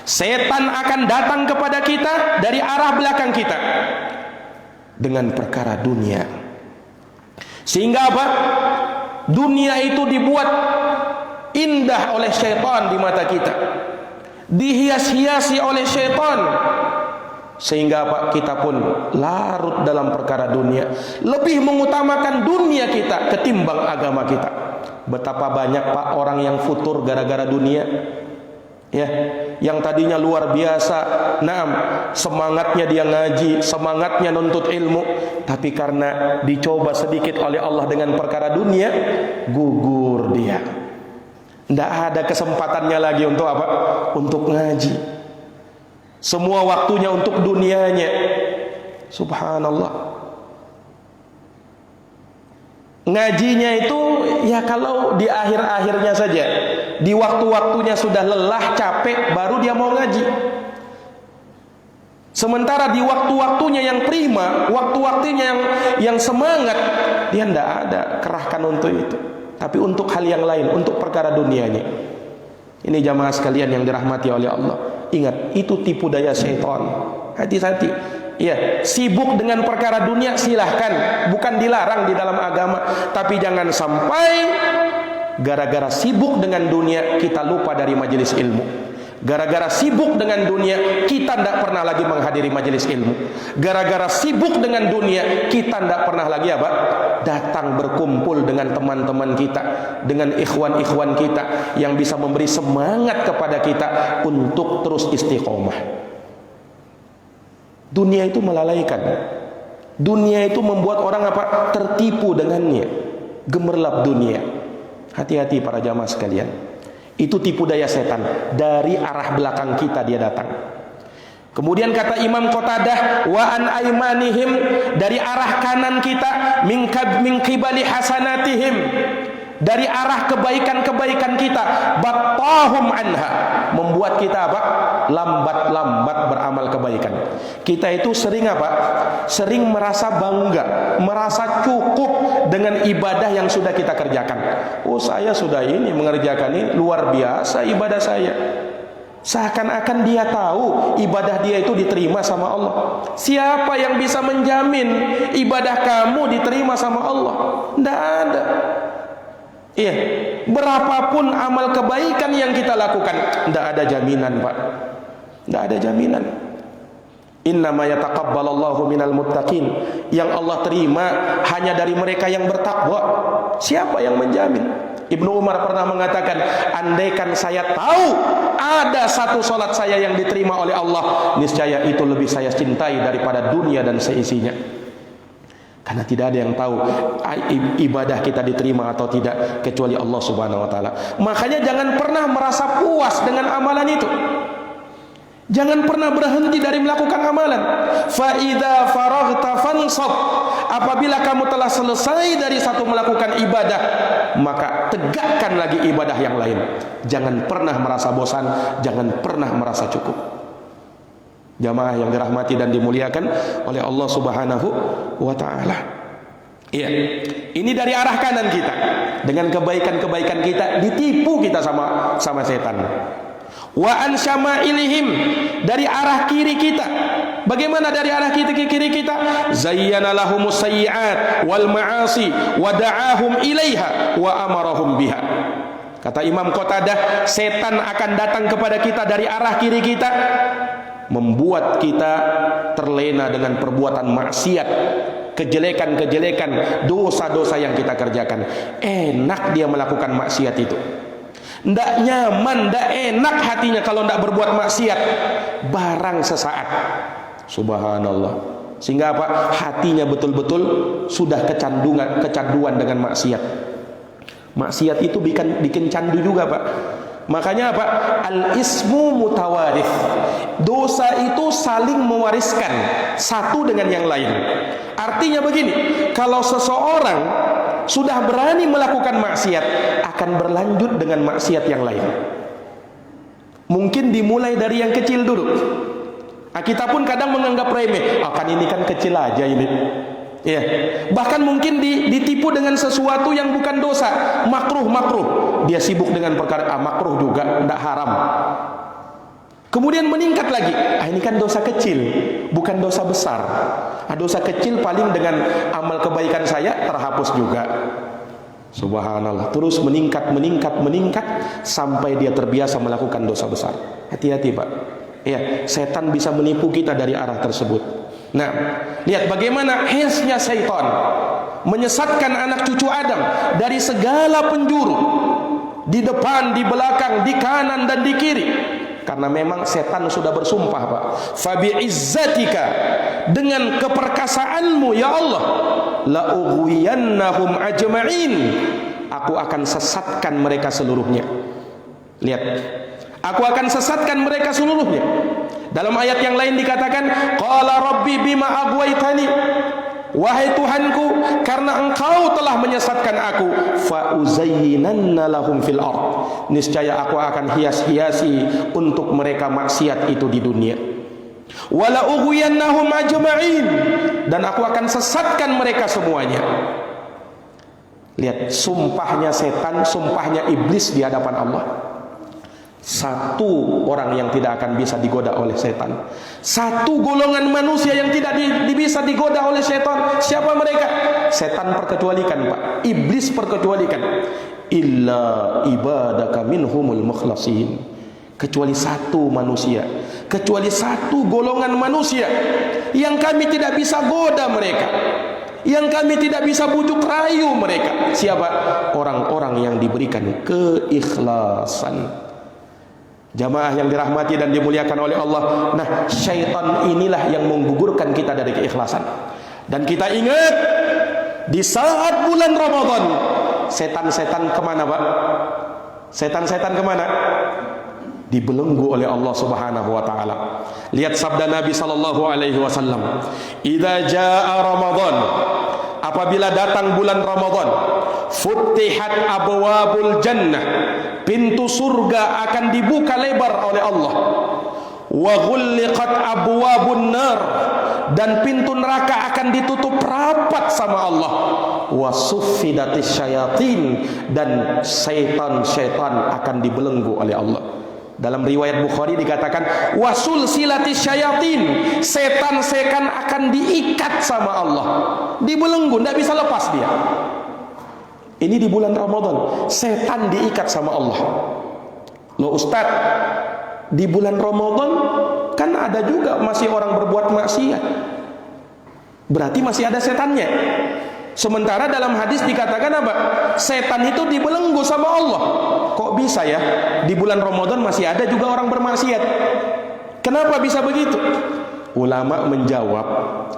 Setan akan datang kepada kita dari arah belakang kita dengan perkara dunia. Sehingga apa? Dunia itu dibuat indah oleh syaitan di mata kita, dihias-hiasi oleh syaitan, sehingga apa? Kita pun larut dalam perkara dunia, lebih mengutamakan dunia kita ketimbang agama kita. Betapa banyak, Pak, orang yang futur gara-gara dunia, ya, yang tadinya luar biasa, semangatnya dia ngaji, semangatnya nuntut ilmu, tapi karena dicoba sedikit oleh Allah dengan perkara dunia, gugur dia. Tidak ada kesempatannya lagi untuk apa? Untuk ngaji. Semua waktunya untuk dunianya. Subhanallah. Ngajinya itu ya kalau di akhir-akhirnya saja, di waktu-waktunya sudah lelah, capek, baru dia mau ngaji. Sementara di waktu-waktunya yang prima, waktu-waktunya yang semangat, dia tidak ada kerahkan untuk itu, tapi untuk hal yang lain, untuk perkara dunianya. Ini jamaah sekalian yang dirahmati oleh Allah. Ingat, itu tipu daya syaitan. Hati-hati. Ya, sibuk dengan perkara dunia silahkan, bukan dilarang di dalam agama, tapi jangan sampai gara-gara sibuk dengan dunia kita lupa dari majelis ilmu. Gara-gara sibuk dengan dunia kita tidak pernah lagi menghadiri majelis ilmu. Gara-gara sibuk dengan dunia kita tidak pernah lagi apa? Datang berkumpul dengan teman-teman kita, dengan ikhwan-ikhwan kita yang bisa memberi semangat kepada kita untuk terus istiqomah. Dunia itu melalaikan. Dunia itu membuat orang apa? Tertipu dengannya. Gemerlap dunia. Hati-hati para jamaah sekalian. Itu tipu daya setan. Dari arah belakang kita dia datang. Kemudian kata Imam Qatadah, wa an aimanihim, dari arah kanan kita, min qibali hasanatihim, dari arah kebaikan-kebaikan kita, battahum anha, membuat kita apa? Lambat-lambat beramal kebaikan. Kita itu sering apa? Sering merasa bangga, merasa cukup dengan ibadah yang sudah kita kerjakan. Oh, saya sudah ini mengerjakan ini, luar biasa ibadah saya. Seakan-akan dia tahu ibadah dia itu diterima sama Allah. Siapa yang bisa menjamin ibadah kamu diterima sama Allah? Tidak ada. Iya, berapapun amal kebaikan yang kita lakukan, tidak ada jaminan, Pak. Tidak ada jaminan. Innama yataqabbalallahu minal muttaqin. Yang Allah terima hanya dari mereka yang bertakwa. Siapa yang menjamin? Ibnu Umar pernah mengatakan, andaikan saya tahu ada satu solat saya yang diterima oleh Allah, niscaya itu lebih saya cintai daripada dunia dan seisinya. Karena tidak ada yang tahu ibadah kita diterima atau tidak kecuali Allah Subhanahu wa taala. Makanya jangan pernah merasa puas dengan amalan itu. Jangan pernah berhenti dari melakukan amalan. Fa idza faraghta fansab. Apabila kamu telah selesai dari satu melakukan ibadah, maka tegakkan lagi ibadah yang lain. Jangan pernah merasa bosan, jangan pernah merasa cukup. Jamaah yang dirahmati dan dimuliakan oleh Allah Subhanahu wa taala. Iya. Ini dari arah kanan kita. Dengan kebaikan-kebaikan kita ditipu kita sama setan. Wa an syama'ilihim, dari arah kiri kita. Bagaimana dari arah kiri kita? Zayyana lahumus sayyi'at wal ma'asi wa da'ahum ilaiha wa amarahum biha. Kata Imam Qatadah, setan akan datang kepada kita dari arah kiri kita, membuat kita terlena dengan perbuatan maksiat, kejelekan-kejelekan, dosa-dosa yang kita kerjakan. Enak dia melakukan maksiat itu. Tidak nyaman, tidak enak hatinya kalau tidak berbuat maksiat. Barang sesaat. Subhanallah. Sehingga apa? Hatinya betul-betul sudah kecanduan dengan maksiat. Maksiat itu bikin candu juga, Pak. Makanya apa? Al-ismu mutawarith. Dosa itu saling mewariskan satu dengan yang lain. Artinya begini, kalau seseorang sudah berani melakukan maksiat, akan berlanjut dengan maksiat yang lain. Mungkin dimulai dari yang kecil dulu. Kita pun kadang menganggap remeh, kan ini kan kecil aja ini. Ya. Bahkan mungkin ditipu dengan sesuatu yang bukan dosa, makruh. Dia sibuk dengan perkara makruh juga, tidak haram. Kemudian meningkat lagi, ini kan dosa kecil, bukan dosa besar. Dosa kecil paling dengan amal kebaikan saya terhapus juga. Subhanallah. Terus meningkat sampai dia terbiasa melakukan dosa besar. Hati-hati, Pak. Ya, setan bisa menipu kita dari arah tersebut. Nah, lihat bagaimana hesnya syaitan menyesatkan anak cucu Adam dari segala penjuru, di depan, di belakang, di kanan dan di kiri. Karena memang setan sudah bersumpah, Pak. Fabi izzatika, dengan keperkasaanmu ya Allah, la ughwiyannahum ajma'in, aku akan sesatkan mereka seluruhnya. Lihat, aku akan sesatkan mereka seluruhnya. Dalam ayat yang lain dikatakan, qala rabbi bima aghwaytani, wahai Tuhanku, karena engkau telah menyesatkan aku, fa uzayyinanna lahum fil ard, niscaya aku akan hias-hiasi untuk mereka maksiat itu di dunia. Wala ughwiyannahum ajma'in, dan aku akan sesatkan mereka semuanya. Lihat sumpahnya setan, sumpahnya iblis di hadapan Allah. Satu orang yang tidak akan bisa digoda oleh setan, satu golongan manusia yang tidak bisa digoda oleh setan. Siapa mereka? Setan perkecualikan, Pak. Iblis perkecualikan. Illa ibadaka minhumul mukhlasin. Kecuali satu manusia, kecuali satu golongan manusia yang kami tidak bisa goda mereka, yang kami tidak bisa bujuk rayu mereka. Siapa? Orang-orang yang diberikan keikhlasan. Jamaah yang dirahmati dan dimuliakan oleh Allah. Nah, syaitan inilah yang menggugurkan kita dari keikhlasan. Dan kita ingat, di saat bulan Ramadan, setan-setan kemana, Pak? Setan-setan kemana? Dibelenggu oleh Allah Subhanahu wa taala. Lihat sabda Nabi sallallahu alaihi wasallam, "Idza jaa Ramadan," apabila datang bulan Ramadan, "Futtihat abwabul jannah," pintu surga akan dibuka lebar oleh Allah. "Wa ghulliqat abwabun nar," dan pintu neraka akan ditutup rapat sama Allah. "Wa suffidatis syayatin," dan syaitan-syaitan akan dibelenggu oleh Allah. Dalam riwayat Bukhari dikatakan, "Wasul silatis syayatin," setan-setan akan diikat sama Allah, dibelenggu, tidak bisa lepas dia. Ini di bulan Ramadan, setan diikat sama Allah. Loh Ustaz, di bulan Ramadan kan ada juga masih orang berbuat maksiat, berarti masih ada setannya. Sementara dalam hadis dikatakan apa? Setan itu dibelenggu sama Allah. Kok bisa ya? Di bulan Ramadan masih ada juga orang bermaksiat. Kenapa bisa begitu? Ulama menjawab,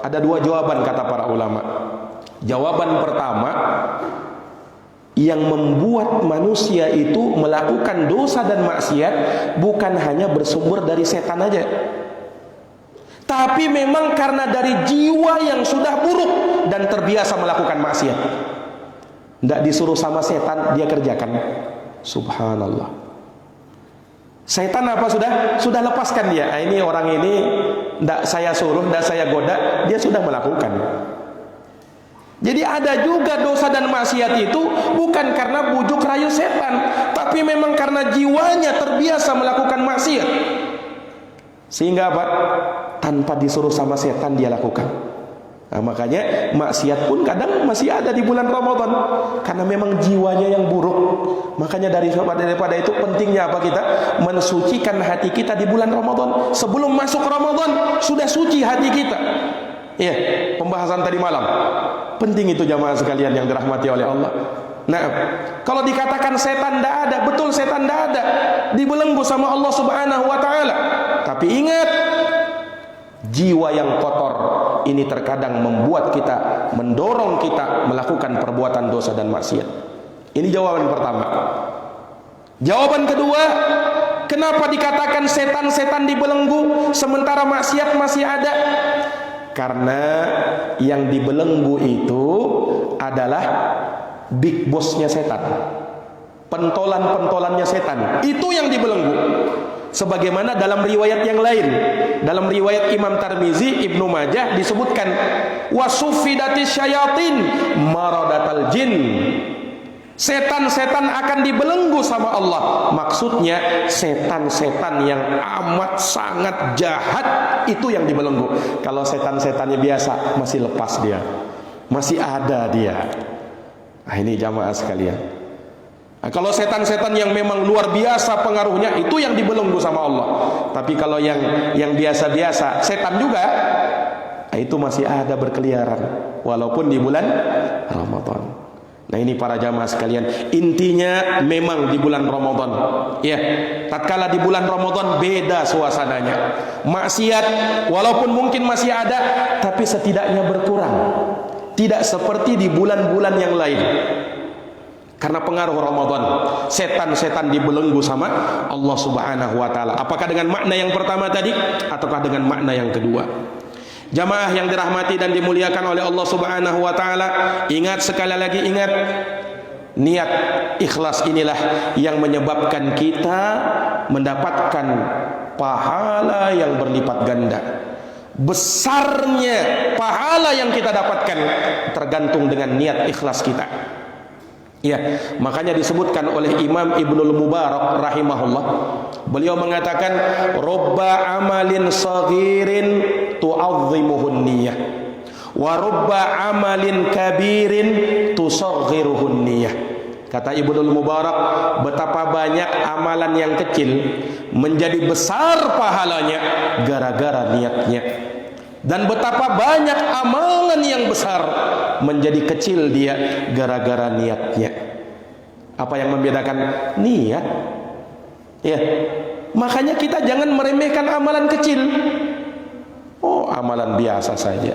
ada dua jawaban kata para ulama. Jawaban pertama, yang membuat manusia itu melakukan dosa dan maksiat bukan hanya bersumber dari setan aja, tapi memang karena dari jiwa yang sudah buruk dan terbiasa melakukan maksiat. Tidak disuruh sama setan, dia kerjakan. Subhanallah. Setan apa sudah lepaskan dia. Ini orang ini tidak saya suruh, tidak saya goda, dia sudah melakukan. Jadi ada juga dosa dan maksiat itu bukan karena bujuk rayu setan, tapi memang karena jiwanya terbiasa melakukan maksiat. Sehingga apa? Tanpa disuruh sama setan dia lakukan. Nah, makanya maksiat pun kadang masih ada di bulan Ramadan karena memang jiwanya yang buruk. Makanya daripada itu pentingnya apa? Kita mensucikan hati kita di bulan Ramadan. Sebelum masuk Ramadan sudah suci hati kita. Ya, pembahasan tadi malam. Penting itu jamaah sekalian yang dirahmati oleh Allah. Nah, kalau dikatakan setan tidak ada, betul setan tidak ada, dibelenggu sama Allah Subhanahu wa taala. Tapi ingat, jiwa yang kotor ini terkadang membuat kita, mendorong kita melakukan perbuatan dosa dan maksiat. Ini jawaban pertama. Jawaban kedua, kenapa dikatakan setan-setan dibelenggu sementara maksiat masih ada? Karena yang dibelenggu itu adalah big bossnya setan, pentolan-pentolannya setan, itu yang dibelenggu. Sebagaimana dalam riwayat yang lain, dalam riwayat Imam Tirmizi, Ibnu Majah disebutkan, wasuffidatis syayatin maradatal jin, setan-setan akan dibelenggu sama Allah. Maksudnya setan-setan yang amat sangat jahat itu yang dibelenggu. Kalau setan-setannya biasa masih lepas dia, masih ada dia. Nah, ini jamaah sekalian. Nah, kalau setan-setan yang memang luar biasa pengaruhnya itu yang dibelenggu sama Allah. Tapi kalau yang biasa-biasa, setan juga, nah, itu masih ada berkeliaran walaupun di bulan Ramadan. Nah, ini para jamaah sekalian, intinya memang di bulan Ramadan. Ya, tatkala di bulan Ramadan beda suasananya. Maksiat walaupun mungkin masih ada, tapi setidaknya berkurang. Tidak seperti di bulan-bulan yang lain. Karena pengaruh Ramadan, setan-setan dibelenggu sama Allah Subhanahu wa taala. Apakah dengan makna yang pertama tadi ataukah dengan makna yang kedua? Jamaah yang dirahmati dan dimuliakan oleh Allah Subhanahu wa taala, ingat sekali lagi, ingat, niat ikhlas inilah yang menyebabkan kita mendapatkan pahala yang berlipat ganda. besarnya pahala yang kita dapatkan tergantung dengan niat ikhlas kita. Ya, makanya disebutkan oleh Imam Ibnul Mubarak rahimahullah. Beliau mengatakan, "Robba amalin saghirin tu'azzimuhun niyah, wa robba amalin kabirin tusaghiruhun niyah." Kata Ibnul Mubarak, betapa banyak amalan yang kecil menjadi besar pahalanya gara-gara niatnya, dan betapa banyak amalan yang besar menjadi kecil dia gara-gara niatnya. Apa yang membedakan? Niat. Ya, makanya kita jangan meremehkan amalan kecil. Oh, amalan biasa saja.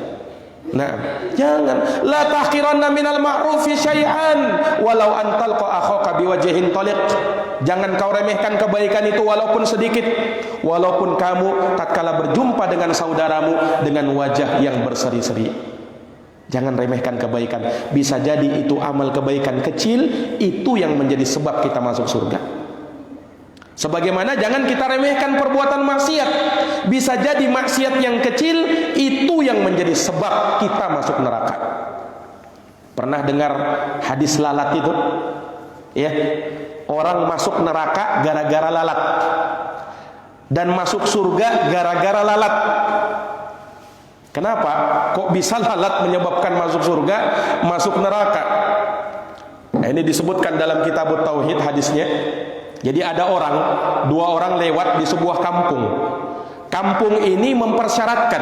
Nah, jangan. La tahqiranna minal ma'rufi syai'an walau an talqa akhaka biwajhin taliq. Jangan kau remehkan kebaikan itu walaupun sedikit, walaupun kamu tatkala berjumpa dengan saudaramu dengan wajah yang berseri-seri. Jangan remehkan kebaikan. Bisa jadi itu amal kebaikan kecil, itu yang menjadi sebab kita masuk surga. Sebagaimana jangan kita remehkan perbuatan maksiat. Bisa jadi maksiat yang kecil itu yang menjadi sebab kita masuk neraka. Pernah dengar hadis lalat itu? Ya, orang masuk neraka gara-gara lalat, dan masuk surga gara-gara lalat. Kenapa? Kok bisa lalat menyebabkan masuk surga, masuk neraka? Nah, ini disebutkan dalam kitab Tauhid hadisnya. Jadi ada dua orang lewat di sebuah kampung. Kampung ini mempersyaratkan,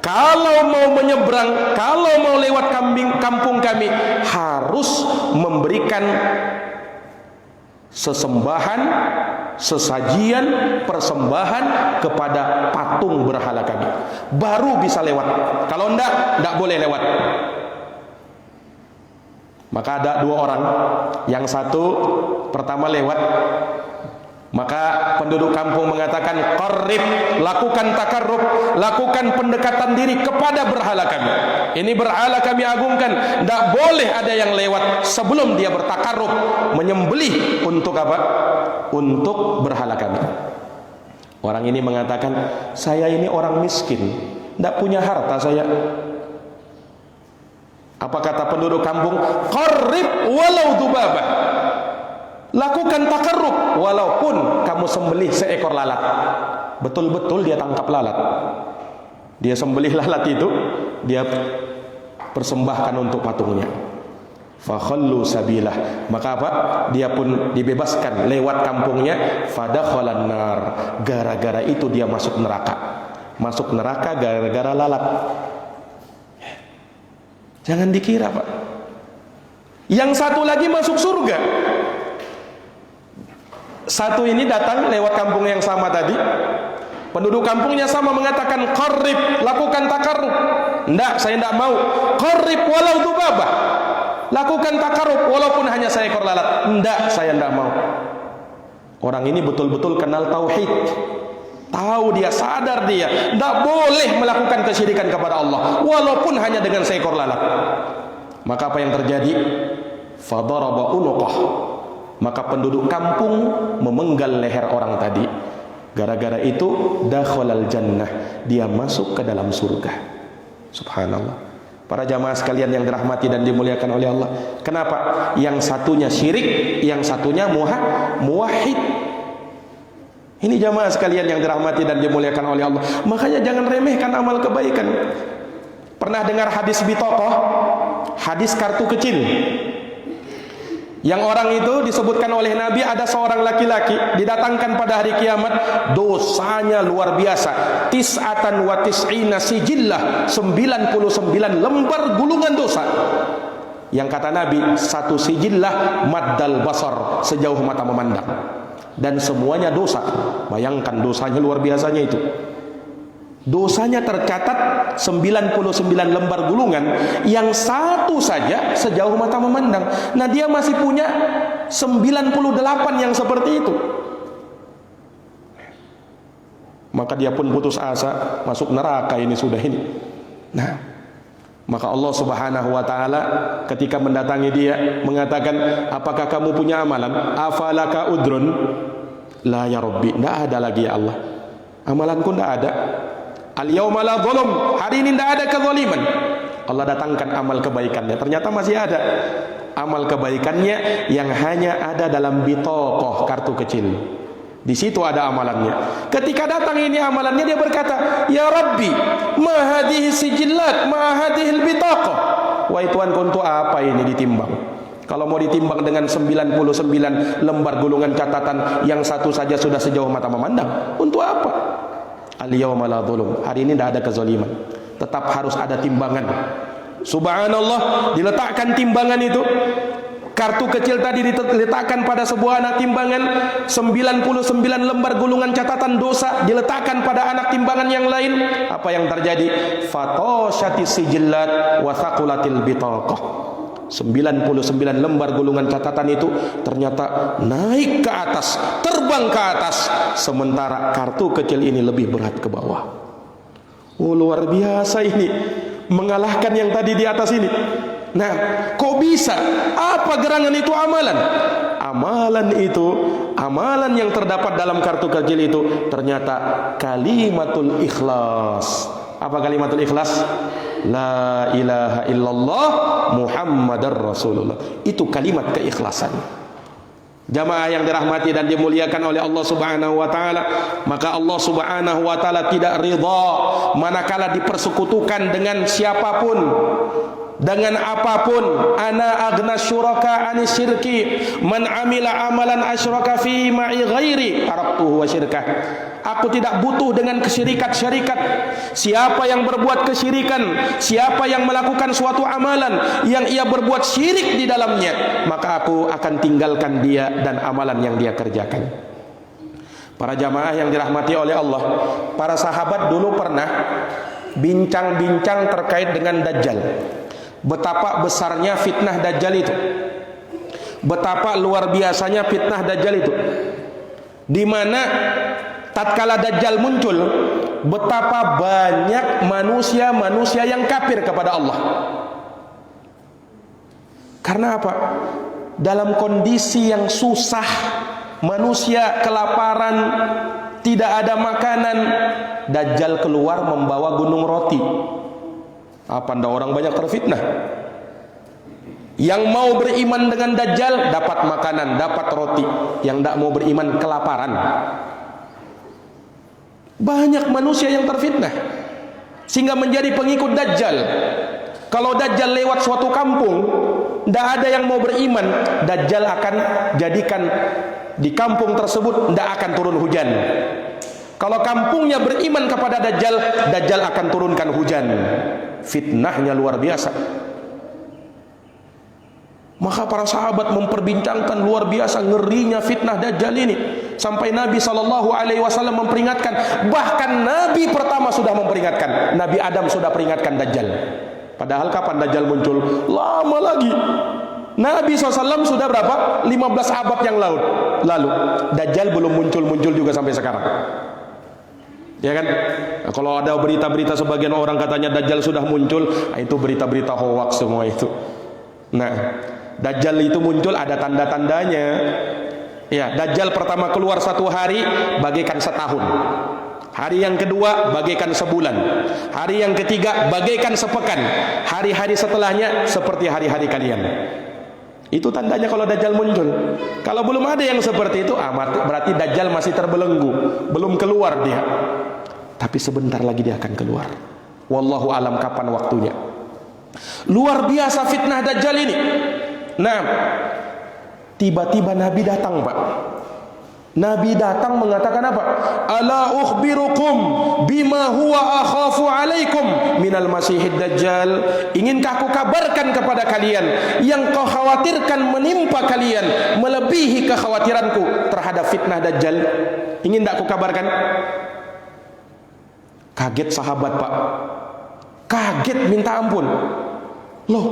kalau mau menyeberang, kalau mau lewat kampung kami, harus memberikan sesembahan, sesajian, persembahan kepada patung berhala kami, baru bisa lewat. Kalau enggak boleh lewat. Maka ada dua orang, yang satu pertama lewat, maka penduduk kampung mengatakan, qarrib, lakukan takarrub, lakukan pendekatan diri kepada berhala kami. Ini berhala kami agungkan, tidak boleh ada yang lewat sebelum dia bertakarrub, menyembelih untuk apa? Untuk berhala kami. Orang ini mengatakan, saya ini orang miskin, tidak punya harta saya. Apa kata penduduk kampung? Qarrib walau dzubabah. Lakukan takarrub walaupun kamu sembelih seekor lalat. Betul-betul dia tangkap lalat. Dia sembelih lalat itu, dia persembahkan untuk patungnya. Fakhallu sabilah. Maka apa? Dia pun dibebaskan lewat kampungnya. Fadakhalan nar. Gara-gara itu dia masuk neraka. Masuk neraka gara-gara lalat. Jangan dikira, Pak. Yang satu lagi masuk surga. Satu ini datang lewat kampung yang sama tadi. Penduduk kampungnya sama mengatakan, qarrib, lakukan takarrub. Enggak, saya enggak mau. Qarrib walau dzubabah. Lakukan takarrub walaupun hanya seekor lalat. Enggak, saya enggak mau. Orang ini betul-betul kenal tauhid. Tahu dia, sadar dia, tidak boleh melakukan kesyirikan kepada Allah walaupun hanya dengan seekor lalat. Maka apa yang terjadi? Fadaraba unuqah. Maka penduduk kampung memenggal leher orang tadi. Gara-gara itu dakhalal jannah, dia masuk ke dalam surga. Subhanallah. Para jamaah sekalian yang dirahmati dan dimuliakan oleh Allah. Kenapa? Yang satunya syirik, yang satunya muwahhid. Ini jamaah sekalian yang dirahmati dan dimuliakan oleh Allah. Makanya jangan remehkan amal kebaikan. Pernah dengar hadis bitokoh? Hadis kartu kecil. Yang orang itu disebutkan oleh Nabi, ada seorang laki-laki didatangkan pada hari kiamat, dosanya luar biasa. Tis'atan wa tis'ina sijillah, 99 lembar gulungan dosa. Yang kata Nabi, satu sijillah maddal basar, sejauh mata memandang. Dan semuanya dosa. Bayangkan dosanya luar biasanya itu. Dosanya tercatat 99 lembar gulungan, yang satu saja sejauh mata memandang. Nah, dia masih punya 98 yang seperti itu. Maka dia pun putus asa, masuk neraka ini sudah ini. Nah, maka Allah Subhanahu wa taala ketika mendatangi dia mengatakan, apakah kamu punya amalan? Afalaka udrun? La ya Rabbi, tidak ada lagi ya Allah. Amalanku tidak ada. Al-yauma la zulm, hari ini tidak ada kezaliman. Allah datangkan amal kebaikannya, ternyata masih ada amal kebaikannya yang hanya ada dalam bitokoh, kartu kecil. Di situ ada amalannya. Ketika datang ini amalannya, dia berkata, ya Rabbi, ma hadhihi sijillat, ma hadhihi bitokoh. Wahai Tuhanku, untuk apa ini ditimbang? Kalau mau ditimbang dengan 99 lembar gulungan catatan, yang satu saja sudah sejauh mata memandang, untuk apa? Al-yawma la zulm, hari ini tidak ada kezaliman. Tetap harus ada timbangan. Subhanallah, diletakkan timbangan itu. Kartu kecil tadi diletakkan pada sebuah anak timbangan, 99 lembar gulungan catatan dosa diletakkan pada anak timbangan yang lain. Apa yang terjadi? Fatoshatis sijillat wa thaqulatil bitaqah. 99 lembar gulungan catatan itu ternyata naik ke atas, terbang ke atas, sementara kartu kecil ini lebih berat ke bawah. Oh, luar biasa ini, mengalahkan yang tadi di atas ini. Nah, kok bisa? Apa gerangan itu? Amalan. Amalan itu, amalan yang terdapat dalam kartu kecil itu ternyata kalimatul ikhlas. Apa kalimatul ikhlas? La ilaha illallah Muhammadar Rasulullah. Itu kalimat keikhlasan. Jamaah yang dirahmati dan dimuliakan oleh Allah Subhanahu wa taala, maka Allah Subhanahu wa taala tidak ridha manakala dipersekutukan dengan siapapun, dengan apapun. Ana aghna syuraka anis syirki, man amila amalan asyraka fi ma'i ghairi taraktuhu wa syirkah. Aku tidak butuh dengan kesyirikat-syirikat. Siapa yang berbuat kesyirikan, siapa yang melakukan suatu amalan yang ia berbuat syirik di dalamnya, maka aku akan tinggalkan dia dan amalan yang dia kerjakan. Para jamaah yang dirahmati oleh Allah, para sahabat dulu pernah bincang-bincang terkait dengan Dajjal. Betapa besarnya fitnah Dajjal itu, betapa luar biasanya fitnah Dajjal itu, di mana tatkala Dajjal muncul, betapa banyak manusia-manusia yang kafir kepada Allah. Karena apa? Dalam kondisi yang susah, manusia kelaparan, tidak ada makanan, Dajjal keluar membawa gunung roti. Apa anda orang banyak terfitnah? Yang mau beriman dengan Dajjal dapat makanan, dapat roti. Yang tidak mau beriman kelaparan. Banyak manusia yang terfitnah sehingga menjadi pengikut Dajjal. Kalau Dajjal lewat suatu kampung, tidak ada yang mau beriman, Dajjal akan jadikan di kampung tersebut tidak akan turun hujan. Kalau kampungnya beriman kepada Dajjal, Dajjal akan turunkan hujan. Fitnahnya luar biasa. Maka para sahabat memperbincangkan luar biasa ngerinya fitnah Dajjal ini, sampai Nabi SAW memperingatkan. Bahkan Nabi pertama sudah memperingatkan, Nabi Adam sudah peringatkan Dajjal. Padahal kapan Dajjal muncul? Lama lagi. Nabi SAW sudah berapa? 15 abad yang lalu. Dajjal belum muncul juga sampai sekarang. Ya kan? Nah, kalau ada berita-berita sebagian orang katanya Dajjal sudah muncul, itu berita-berita hoax semua itu. Nah, Dajjal itu muncul ada tanda-tandanya. Ya, Dajjal pertama keluar satu hari bagaikan setahun. Hari yang kedua bagaikan sebulan. Hari yang ketiga bagaikan sepekan. Hari-hari setelahnya seperti hari-hari kalian. Itu tandanya kalau Dajjal muncul. Kalau belum ada yang seperti itu, berarti Dajjal masih terbelenggu, belum keluar dia. Tapi sebentar lagi dia akan keluar. Wallahu alam kapan waktunya. Luar biasa fitnah Dajjal ini. Nah, tiba-tiba Nabi datang, Pak. Nabi datang mengatakan apa? Ala ukhbirukum bima huwa akhafu alaikum minal masihid dajjal. Inginkah aku kabarkan kepada kalian yang kau khawatirkan menimpa kalian melebihi kekhawatiranku terhadap fitnah Dajjal? Ingin tak aku kabarkan? Kaget sahabat, Pak. Kaget minta ampun. Loh,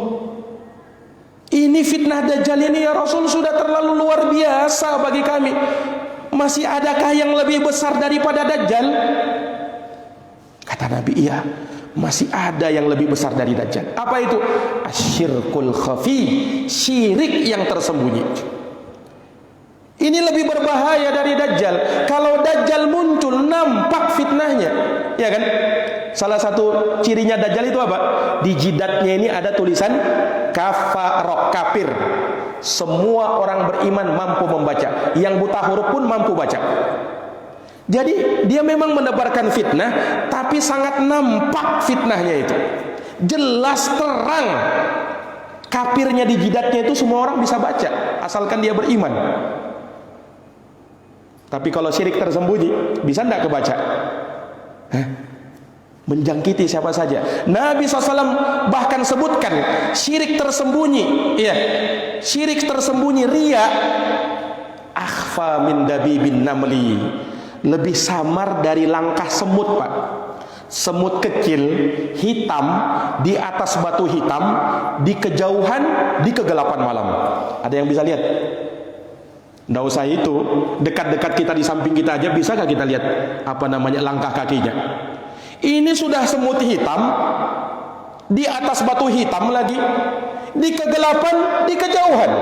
ini fitnah Dajjal ini ya Rasul sudah terlalu luar biasa bagi kami. Masih adakah yang lebih besar daripada Dajjal? Kata Nabi, iya, masih ada yang lebih besar dari Dajjal. Apa itu? Asyirkul khafi, syirik yang tersembunyi. Ini lebih berbahaya dari Dajjal. Kalau Dajjal muncul nampak fitnahnya, ya kan? salah satu cirinya Dajjal itu apa? Di jidatnya ini ada tulisan kafaro, kafir. Semua orang beriman mampu membaca, yang buta huruf pun mampu baca. Jadi dia memang menebarkan fitnah, tapi sangat nampak fitnahnya itu. Jelas terang kafirnya di jidatnya itu semua orang bisa baca, asalkan dia beriman. Tapi kalau syirik tersembunyi, bisa enggak kebaca? Menjangkiti siapa saja. Nabi SAW bahkan sebutkan syirik tersembunyi, ya, syirik tersembunyi, riya, akhfa min dabibin namli, lebih samar dari langkah semut, Pak. Semut kecil hitam di atas batu hitam, di kejauhan, di kegelapan malam. Ada yang bisa lihat? Nggak usah itu, dekat-dekat kita, di samping kita aja bisa gak kita lihat apa namanya langkah kakinya? Ini sudah semut hitam di atas batu hitam lagi, di kegelapan, di kejauhan.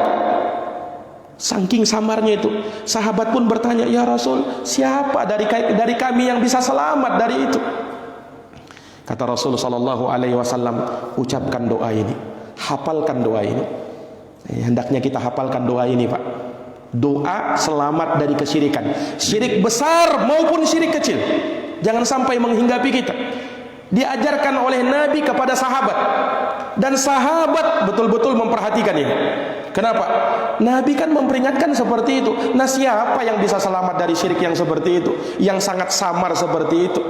Saking samarnya itu, sahabat pun bertanya, ya Rasul, siapa dari kami yang bisa selamat dari itu? Kata Rasul sallallahu alaihi wasallam, ucapkan doa ini, hafalkan doa ini. Hendaknya kita hafalkan doa ini, Pak. Doa selamat dari kesyirikan, syirik besar maupun syirik kecil. Jangan sampai menghinggapi kita. Diajarkan oleh Nabi kepada sahabat, dan sahabat betul-betul memperhatikan ini. Kenapa? Nabi kan memperingatkan seperti itu. Nah, siapa yang bisa selamat dari syirik yang seperti itu, yang sangat samar seperti itu?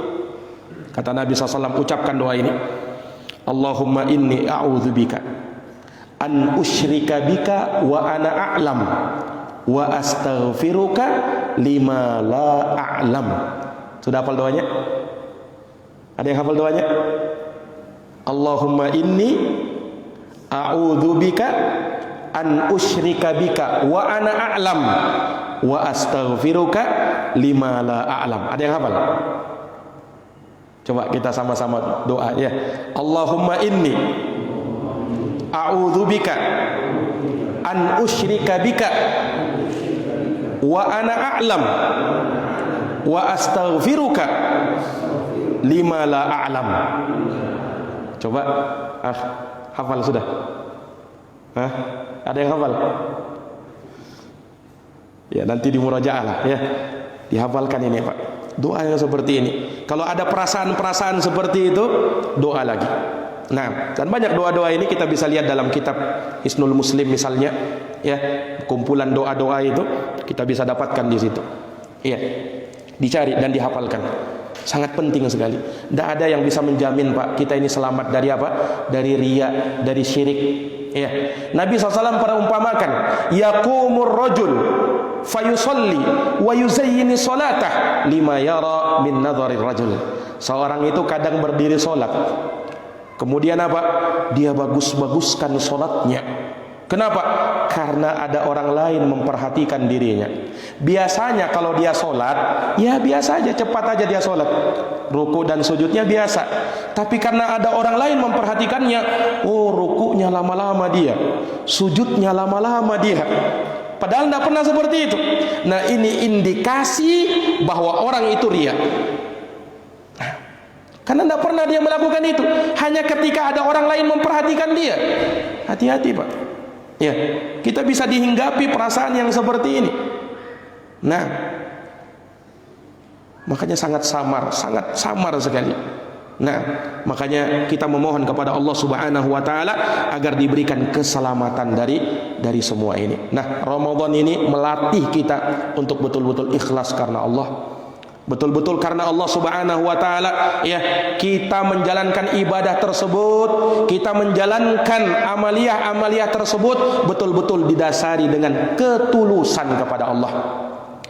Kata Nabi SAW, ucapkan doa ini, Allahumma inni a'udzubika an usyrika bika wa ana a'lam wa astaghfiruka lima la a'lam. Sudah hafal doanya? Ada yang hafal doanya? Allahumma inni a'udzubika an usyrika bika wa ana a'lam wa astaghfiruka lima la a'lam. Ada yang hafal? Coba kita sama-sama doa ya. Allahumma inni a'udzubika an usyrika bika wa ana a'lam wa astaghfiruka lima la a'lam. Coba hafal sudah? Ada yang hafal? Ya, nanti di murajaah lah ya. Dihafalkan ini, Pak. Doa yang seperti ini. Kalau ada perasaan-perasaan seperti itu, doa lagi. Nah, dan banyak doa-doa ini kita bisa lihat dalam kitab Hisnul Muslim misalnya, ya, kumpulan doa-doa itu kita bisa dapatkan di situ. Iya, dicari dan dihafalkan. Sangat penting sekali. Tidak ada yang bisa menjamin, Pak, kita ini selamat dari apa? Dari riya, dari syirik. Ya. Nabi SAW pernah umpamakan, yaqumur rajul fayusalli wa yuzayyini salatah lima yara min nadharir rajul. Seorang itu kadang berdiri solat, kemudian apa? Dia bagus-baguskan solatnya. Kenapa? Karena ada orang lain memperhatikan dirinya. Biasanya kalau dia sholat, ya biasa aja, cepat aja dia sholat, ruku dan sujudnya biasa. Tapi karena ada orang lain memperhatikannya, oh rukunya lama-lama dia, sujudnya lama-lama dia. Padahal tidak pernah seperti itu. Nah, ini indikasi bahwa orang itu riya. Karena tidak pernah dia melakukan itu, hanya ketika ada orang lain memperhatikan dia. Hati-hati, Pak. Ya, kita bisa dihinggapi perasaan yang seperti ini. Nah, makanya sangat samar sekali. Nah, makanya kita memohon kepada Allah Subhanahu wa taala agar diberikan keselamatan dari semua ini. Nah, Ramadan ini melatih kita untuk betul-betul ikhlas karena Allah. Betul-betul karena Allah Subhanahu wa taala, ya, kita menjalankan ibadah tersebut, kita menjalankan amaliyah tersebut betul-betul didasari dengan ketulusan kepada Allah.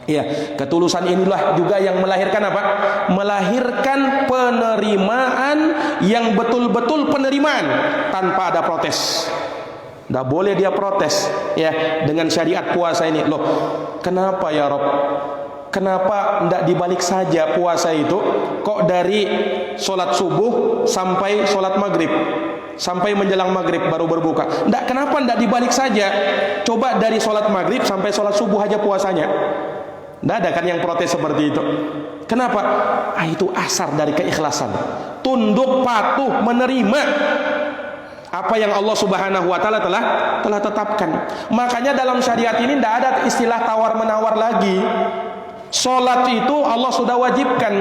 Ya, ketulusan inilah juga yang melahirkan apa? Melahirkan penerimaan yang betul-betul penerimaan tanpa ada protes. Tidak boleh dia protes, ya, dengan syariat puasa ini. Loh, kenapa ya Rob? Kenapa tidak dibalik saja puasa itu? Kok dari sholat subuh sampai sholat maghrib, sampai menjelang maghrib baru berbuka? Kenapa tidak dibalik saja? Coba dari sholat maghrib sampai sholat subuh aja puasanya. Tidak ada kan yang protes seperti itu. Kenapa? Itu asar dari keikhlasan. Tunduk, patuh, menerima apa yang Allah Subhanahu wa taala telah tetapkan. Makanya dalam syariat ini tidak ada istilah tawar-menawar lagi. Salat itu Allah sudah wajibkan.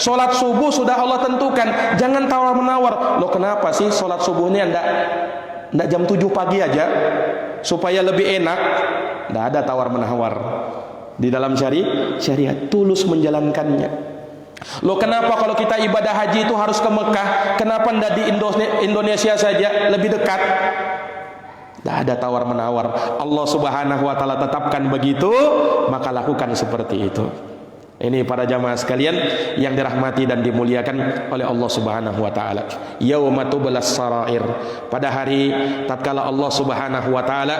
Salat subuh sudah Allah tentukan. Jangan tawar-menawar. Loh, kenapa sih salat subuhnya enggak jam 7 pagi aja supaya lebih enak? Tidak ada tawar-menawar. Di dalam syariat tulus menjalankannya. Loh, kenapa kalau kita ibadah haji itu harus ke Mekah? Kenapa tidak di Indonesia saja, lebih dekat? Tidak ada tawar-menawar. Allah Subhanahu wa taala tetapkan begitu, maka lakukan seperti itu. Ini para jamaah sekalian yang dirahmati dan dimuliakan oleh Allah Subhanahu wa taala. Yauma tublas sarair. Pada hari tatkala Allah Subhanahu wa taala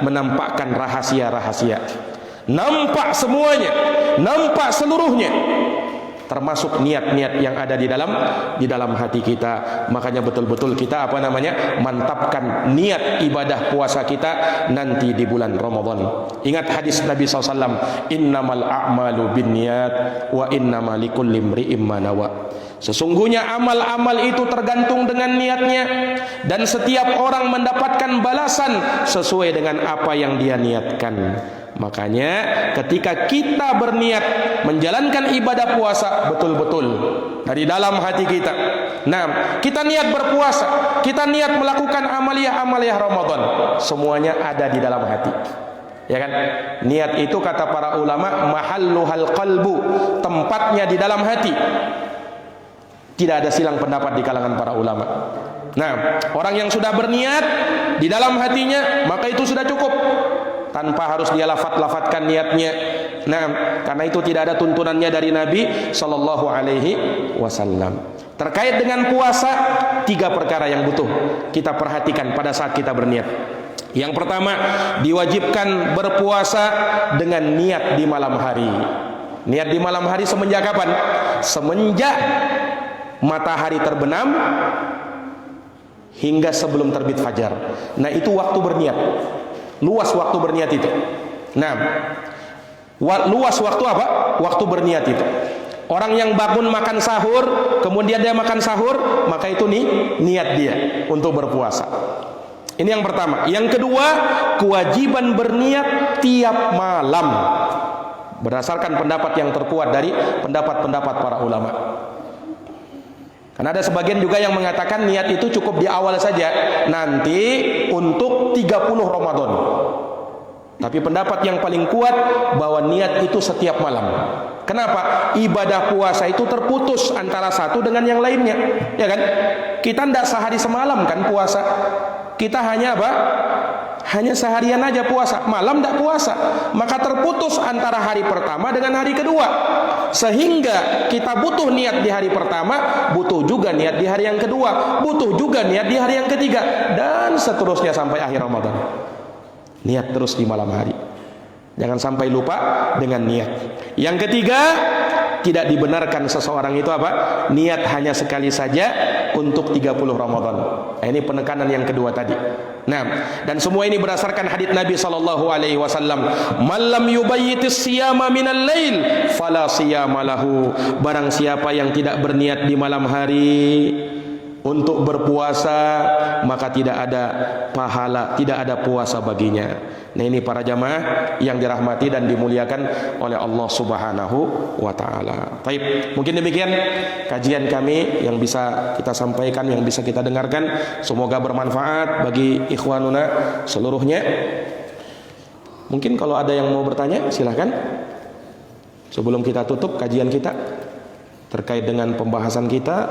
menampakkan rahasia-rahasia. Nampak semuanya, nampak seluruhnya, termasuk niat-niat yang ada di dalam hati kita. Makanya betul-betul kita mantapkan niat ibadah puasa kita nanti di bulan Ramadan. Ingat hadis Nabi SAW, innamal a'malu binniyat wa innamal likulli imri'im ma nawa. Sesungguhnya amal-amal itu tergantung dengan niatnya, dan setiap orang mendapatkan balasan sesuai dengan apa yang dia niatkan. Makanya ketika kita berniat menjalankan ibadah puasa betul-betul dari dalam hati kita. Nah, kita niat berpuasa, kita niat melakukan amaliyah-amaliyah Ramadan, semuanya ada di dalam hati. Ya kan? Niat itu kata para ulama mahalluhal qalbu, tempatnya di dalam hati. Tidak ada silang pendapat di kalangan para ulama. Nah, orang yang sudah berniat di dalam hatinya, maka itu sudah cukup. Tanpa harus dia lafat-lafatkan niatnya. Nah, karena itu tidak ada tuntunannya dari Nabi Sallallahu Alaihi Wasallam. Terkait dengan puasa, 3 perkara yang butuh kita perhatikan pada saat kita berniat. Yang pertama, diwajibkan berpuasa dengan niat di malam hari. Niat di malam hari semenjak kapan? Semenjak matahari terbenam hingga sebelum terbit fajar. Nah, itu waktu berniat. Luas waktu berniat itu. Nah, luas waktu apa? Waktu berniat itu. Orang yang bangun makan sahur, kemudian dia makan sahur, maka itu niat dia untuk berpuasa. Ini yang pertama. Yang kedua, kewajiban berniat tiap malam. Berdasarkan pendapat yang terkuat dari pendapat-pendapat para ulama. Karena ada sebagian juga yang mengatakan niat itu cukup di awal saja, nanti untuk 30 Ramadan. Tapi pendapat yang paling kuat bahwa niat itu setiap malam. Kenapa? Ibadah puasa itu terputus antara satu dengan yang lainnya, ya kan? Kita tidak sehari semalam kan puasa. Kita hanya apa? Hanya seharian aja puasa, malam tidak puasa. Maka terputus antara hari pertama dengan hari kedua. Sehingga kita butuh niat di hari pertama, butuh juga niat di hari yang kedua, butuh juga niat di hari yang ketiga, dan seterusnya sampai akhir Ramadan. Niat terus di malam hari. Jangan sampai lupa dengan niat. Yang ketiga, tidak dibenarkan seseorang itu apa? Niat hanya sekali saja untuk 30 Ramadan. Nah, ini penekanan yang kedua tadi. Nah, dan semua ini berdasarkan hadits Nabi sallallahu alaihi wasallam, "Man lam yubayyitis siyama minal lail fala siyama lahu." Barang siapa yang tidak berniat di malam hari untuk berpuasa, maka tidak ada pahala, tidak ada puasa baginya. Nah, ini para jamaah yang dirahmati dan dimuliakan oleh Allah Subhanahu wa taala. Baik, mungkin demikian kajian kami yang bisa kita sampaikan, yang bisa kita dengarkan. Semoga bermanfaat bagi ikhwanuna seluruhnya. Mungkin kalau ada yang mau bertanya, silahkan. Sebelum kita tutup kajian kita terkait dengan pembahasan kita,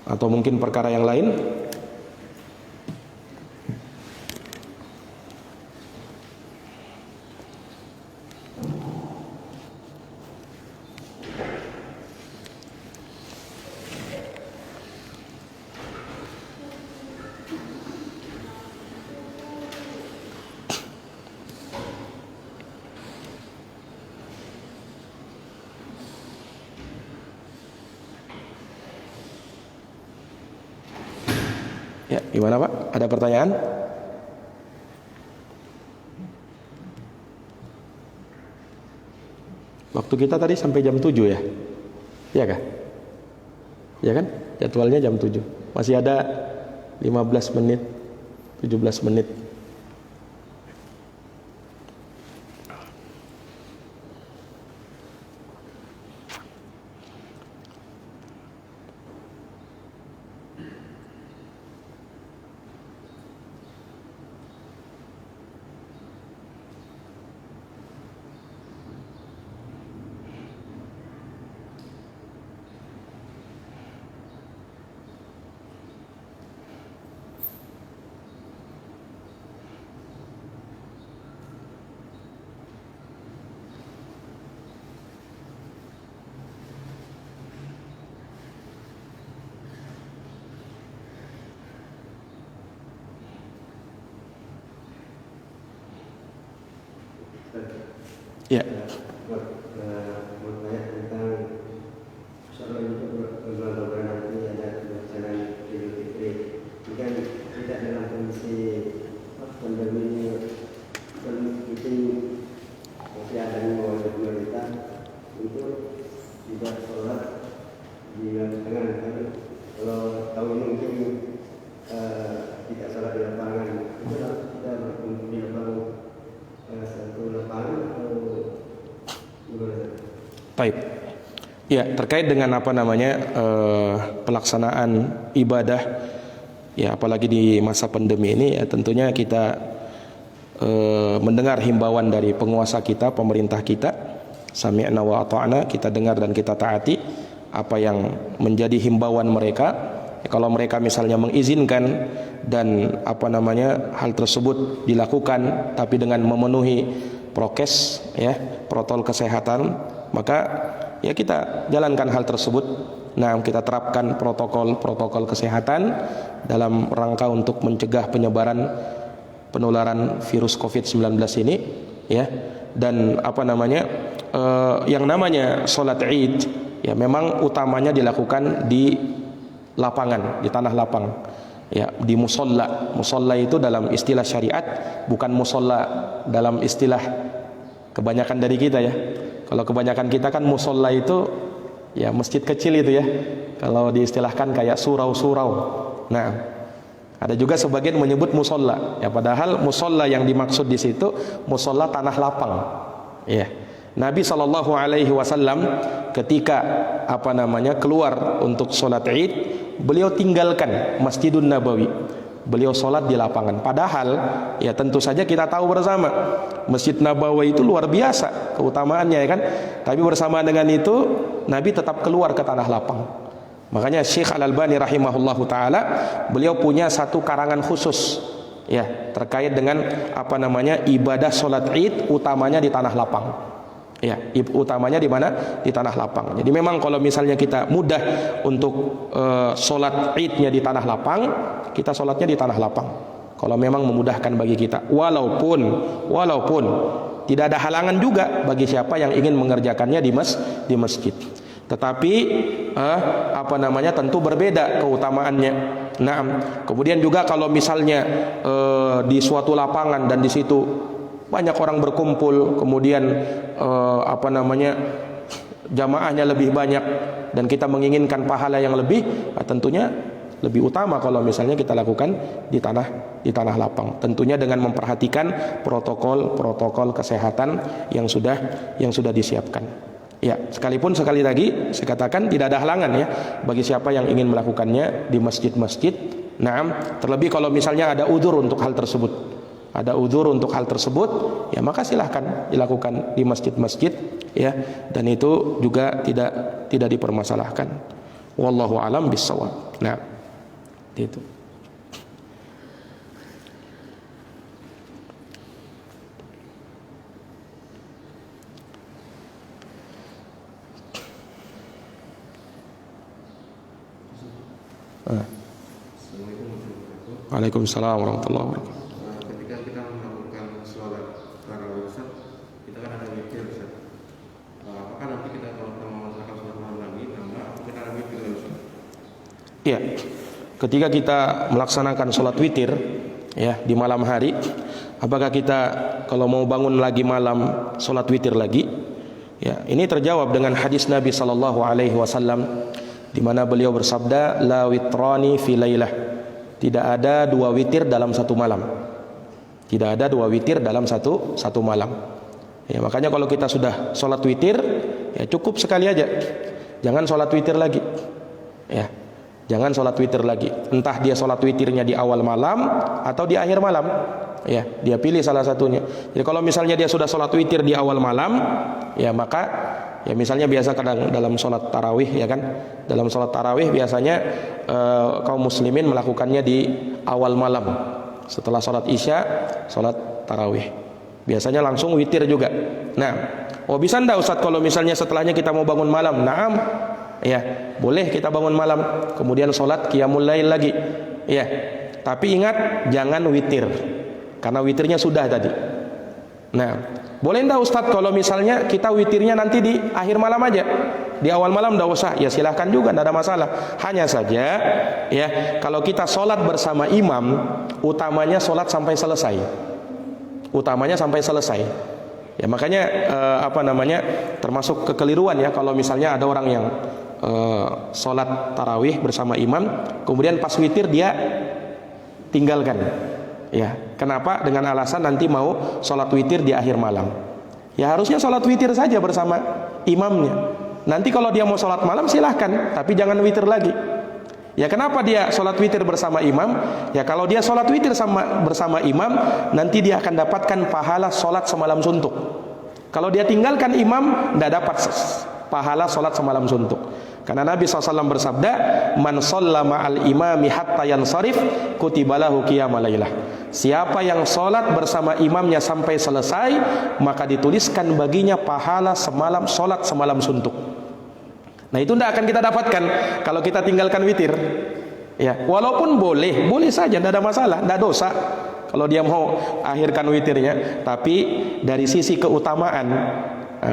atau mungkin perkara yang lain. Ya, gimana Pak? Ada pertanyaan? Waktu kita tadi sampai jam 7 ya? Iya kah? Ya kan? Jadwalnya jam 7. Masih ada 15 menit, 17 menit. Ya. Bertanya tentang soal bulan Ramadan nanti ada pelaksanaan Idul Fitri. Jika tidak dalam kondisi pandemi ini, mungkin masih ada himbauan dari pemerintah untuk tidak sholat di lapangan. Kalau tahun ini mungkin tidak sholat di lapangan, kita berkumpul di lapangan satu lapangan atau gimana? Baik. Ya, terkait dengan apa namanya pelaksanaan ibadah, ya apalagi di masa pandemi ini, ya tentunya kita mendengar himbauan dari penguasa kita, pemerintah kita, sami'na wa ata'na, kita dengar dan kita taati apa yang menjadi himbauan mereka. Ya, kalau mereka misalnya mengizinkan dan apa namanya hal tersebut dilakukan tapi dengan memenuhi prokes, ya protokol kesehatan, maka ya kita jalankan hal tersebut. Nah, kita terapkan protokol kesehatan dalam rangka untuk mencegah penyebaran penularan virus COVID-19 ini, ya. Dan apa namanya yang namanya sholat Id, ya memang utamanya dilakukan di lapangan, di tanah lapang, ya di musolla. Musolla itu dalam istilah syariat, bukan musolla dalam istilah kebanyakan dari kita ya. Kalau kebanyakan kita kan musolla itu ya masjid kecil itu ya. Kalau diistilahkan kayak surau-surau. Nah, ada juga sebagian menyebut musolla. Ya padahal musolla yang dimaksud di situ musolla tanah lapang. Ya. Nabi SAW ketika apa namanya keluar untuk sholat Id, beliau tinggalkan Masjidun Nabawi. Beliau sholat di lapangan. Padahal ya tentu saja kita tahu bersama Masjid Nabawi itu luar biasa keutamaannya, ya kan. Tapi bersama dengan itu Nabi tetap keluar ke tanah lapang. Makanya Syekh Al-Albani rahimahullahu taala beliau punya satu karangan khusus ya terkait dengan apa namanya ibadah sholat Id utamanya di tanah lapang. Ya, utamanya di mana? Di tanah lapang. Jadi memang kalau misalnya kita mudah untuk sholat Idnya di tanah lapang, kita sholatnya di tanah lapang. Kalau memang memudahkan bagi kita, walaupun tidak ada halangan juga bagi siapa yang ingin mengerjakannya di masjid. Tetapi apa namanya tentu berbeda keutamaannya. Nah, kemudian juga kalau misalnya di suatu lapangan dan di situ banyak orang berkumpul, kemudian apa namanya jamaahnya lebih banyak dan kita menginginkan pahala yang lebih, tentunya lebih utama kalau misalnya kita lakukan di tanah lapang. Tentunya dengan memperhatikan protokol kesehatan yang sudah disiapkan. Ya, sekalipun sekali lagi saya katakan tidak ada halangan ya bagi siapa yang ingin melakukannya di masjid-masjid. Nah, terlebih kalau misalnya ada udzur untuk hal tersebut. Ada udzur untuk hal tersebut, ya maka silahkan dilakukan di masjid-masjid ya, dan itu juga tidak dipermasalahkan. Wallahu alam bissawab. Nah, itu. Waalaikumsalam warahmatullahi wabarakatuh. Ketika kita melakukan sholat tarawih, kita kan ada witir, apakah nanti kita kalau melaksanakan sholat malam lagi, atau kita ada witir dulu? Iya, ketika kita melaksanakan sholat witir ya di malam hari, apakah kita kalau mau bangun lagi malam sholat witir lagi? Ya, ini terjawab dengan hadis Nabi sallallahu alaihi wasallam di mana beliau bersabda, la witrani fi lailah. Tidak ada dua witir dalam satu malam. Tidak ada dua witir dalam satu malam. Ya, makanya kalau kita sudah sholat witir, ya cukup sekali aja. Jangan sholat witir lagi. Ya, jangan sholat witir lagi. Entah dia sholat witirnya di awal malam atau di akhir malam. Ya, dia pilih salah satunya. Jadi kalau misalnya dia sudah sholat witir di awal malam, ya maka ya misalnya biasa kadang dalam sholat tarawih, ya kan, dalam sholat tarawih biasanya kaum muslimin melakukannya di awal malam setelah sholat isya, sholat tarawih biasanya langsung witir juga. Nah, oh bisa ndak Ustaz kalau misalnya setelahnya kita mau bangun malam? Naam, ya boleh kita bangun malam kemudian sholat qiyamul lail lagi, ya, tapi ingat jangan witir karena witirnya sudah tadi. Nah, boleh enggak Ustadz kalau misalnya kita witirnya nanti di akhir malam aja, di awal malam enggak usah? Ya silahkan juga, enggak ada masalah. Hanya saja ya, kalau kita sholat bersama imam, utamanya sholat sampai selesai. Utamanya sampai selesai. Ya makanya termasuk kekeliruan ya kalau misalnya ada orang yang sholat tarawih bersama imam, kemudian pas witir dia tinggalkan. Ya, kenapa? Dengan alasan nanti mau sholat witir di akhir malam. Ya harusnya sholat witir saja bersama imamnya. Nanti kalau dia mau sholat malam silahkan, tapi jangan witir lagi. Ya kenapa dia sholat witir bersama imam? Ya kalau dia sholat witir bersama imam, nanti dia akan dapatkan pahala sholat semalam suntuk. Kalau dia tinggalkan imam, tidak dapat pahala sholat semalam suntuk. Karena Nabi SAW bersabda, man shalla ma'al imami hatta yansarif kutibalahu qiyamul lailah. Siapa yang sholat bersama imamnya sampai selesai, maka dituliskan baginya pahala sholat semalam suntuk. Nah itu tidak akan kita dapatkan kalau kita tinggalkan witir. Ya, walaupun boleh saja, tidak ada masalah, tidak dosa kalau dia mau akhirkan witirnya. Tapi dari sisi keutamaan,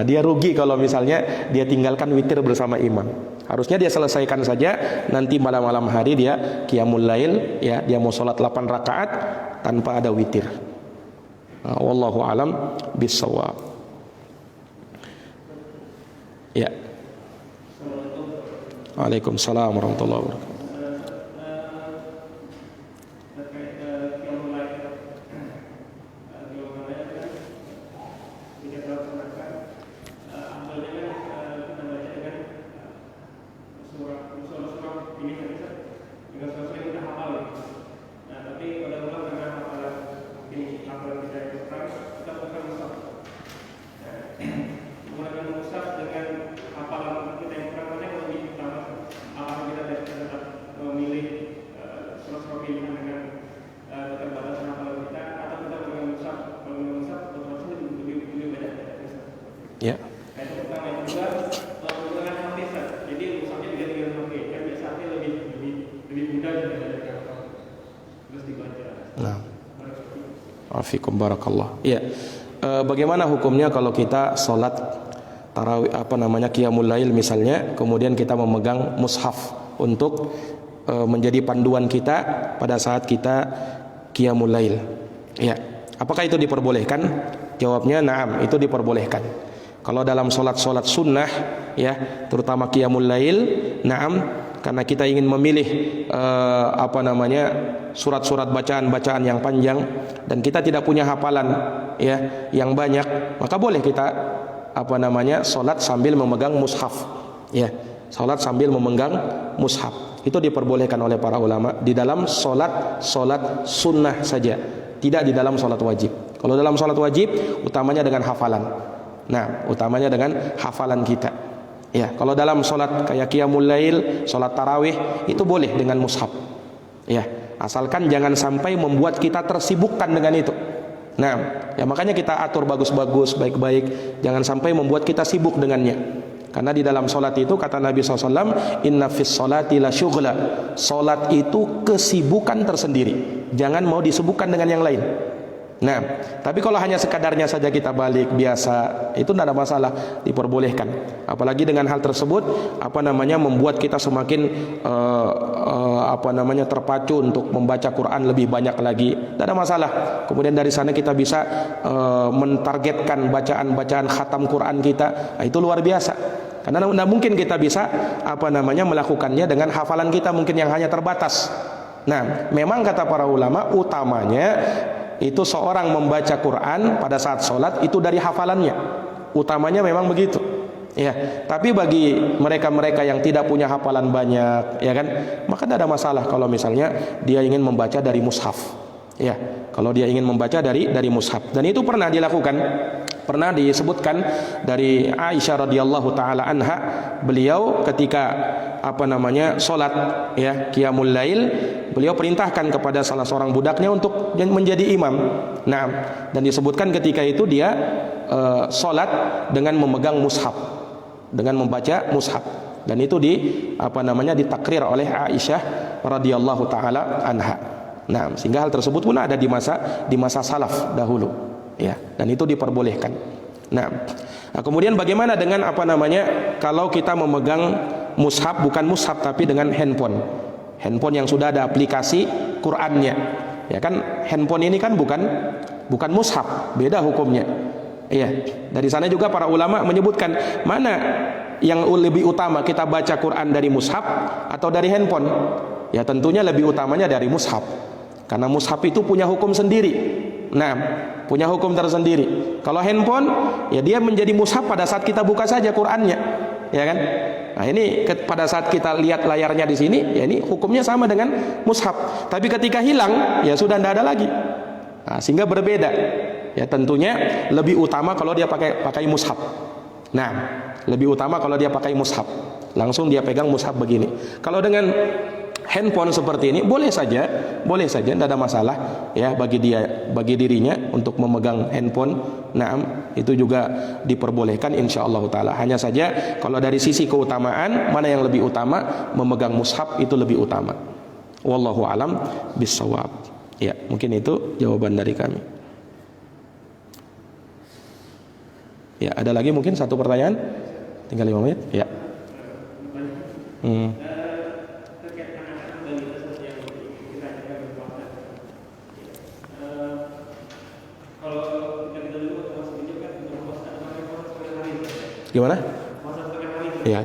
dia rugi kalau misalnya dia tinggalkan witir bersama imam. Harusnya dia selesaikan saja, nanti malam-malam hari dia qiyamul lail, ya dia mau sholat 8 rakaat tanpa ada witir. Wallahu alam bissawab. Ya. Waalaikumsalam warahmatullahi wabarakatuh. Ya. Nah, afikum barakallah. Ya, bagaimana hukumnya kalau kita sholat tarawih qiyamul lail misalnya, kemudian kita memegang mushaf untuk menjadi panduan kita pada saat kita qiyamul lail. Ya, apakah itu diperbolehkan? Jawabnya na'am, itu diperbolehkan. Kalau dalam sholat sunnah ya, terutama qiyamul lail, na'am, karena kita ingin memilih surat-surat bacaan yang panjang dan kita tidak punya hafalan ya yang banyak, maka boleh kita sholat sambil memegang mushaf. Ya, sholat sambil memegang mushaf. Itu diperbolehkan oleh para ulama di dalam sholat sunnah saja, tidak di dalam sholat wajib. Kalau dalam sholat wajib utamanya dengan hafalan. Nah, utamanya dengan hafalan kita. Ya, kalau dalam sholat kayak qiyamul lail, sholat tarawih, itu boleh dengan mushaf. Ya, asalkan jangan sampai membuat kita tersibukkan dengan itu. Nah, ya makanya kita atur bagus-bagus, baik-baik, jangan sampai membuat kita sibuk dengannya. Karena di dalam sholat itu kata Nabi SAW, inna fis sholati la syughla. Sholat itu kesibukan tersendiri. Jangan mau disibukkan dengan yang lain. Nah, tapi kalau hanya sekadarnya saja kita balik biasa, itu tidak ada masalah, diperbolehkan. Apalagi dengan hal tersebut membuat kita semakin terpacu untuk membaca Quran lebih banyak lagi, tidak ada masalah. Kemudian dari sana kita bisa mentargetkan bacaan-bacaan khatam Quran kita. Nah, itu luar biasa. Karena tidak mungkin kita bisa melakukannya dengan hafalan kita mungkin yang hanya terbatas. Nah, memang kata para ulama utamanya itu seorang membaca Quran pada saat sholat itu dari hafalannya, utamanya memang begitu, ya. Tapi bagi mereka-mereka yang tidak punya hafalan banyak, ya kan, maka tidak ada masalah kalau misalnya dia ingin membaca dari mushaf, ya. Kalau dia ingin membaca dari mushaf, dan itu pernah dilakukan, pernah disebutkan dari Aisyah radhiyallahu taala anha, beliau ketika sholat, ya, qiyamul lail, beliau perintahkan kepada salah seorang budaknya untuk menjadi imam. Nah, dan disebutkan ketika itu dia sholat dengan memegang mushaf, dengan membaca mushaf, dan itu ditakrir oleh Aisyah radhiyallahu taala anha. Nah, sehingga hal tersebut pun ada di masa salaf dahulu, ya, dan itu diperbolehkan. Nah, kemudian bagaimana dengan kalau kita memegang mushaf, bukan mushaf tapi dengan handphone yang sudah ada aplikasi Qur'annya, ya kan, handphone ini kan bukan mushaf, beda hukumnya. Iya, dari sana juga para ulama menyebutkan mana yang lebih utama, kita baca Quran dari mushaf atau dari handphone. Ya tentunya lebih utamanya dari mushaf, karena mushaf itu punya hukum sendiri. Nah, punya hukum tersendiri. Kalau handphone, ya dia menjadi mushaf pada saat kita buka saja Qur'annya, ya kan? Nah, ini pada saat kita lihat layarnya di sini, ya ini hukumnya sama dengan mushaf. Tapi ketika hilang, ya sudah tidak ada lagi. Nah, sehingga berbeda. Ya tentunya lebih utama kalau dia pakai mushaf. Nah, lebih utama kalau dia pakai mushaf. Langsung dia pegang mushaf begini. Kalau dengan handphone seperti ini boleh saja, tidak ada masalah, ya, bagi dirinya untuk memegang handphone. Nah, itu juga diperbolehkan insyaallah taala. Hanya saja kalau dari sisi keutamaan, mana yang lebih utama, memegang mushaf itu lebih utama. Wallahu alam bissawab. Ya, mungkin itu jawaban dari kami. Ya, ada lagi mungkin satu pertanyaan? Tinggal 5 menit. Ya. Gimana? Ya.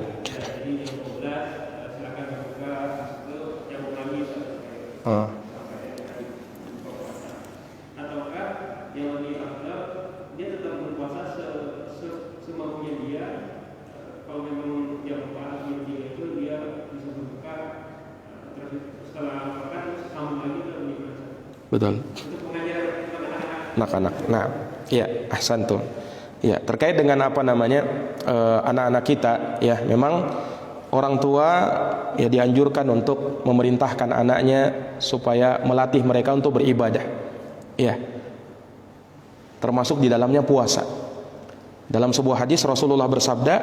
Betul. Anak-anak. Nah, ya, ahsantum. Ya, terkait dengan anak-anak kita, ya, memang orang tua ya dianjurkan untuk memerintahkan anaknya supaya melatih mereka untuk beribadah. Ya. Termasuk di dalamnya puasa. Dalam sebuah hadis Rasulullah bersabda,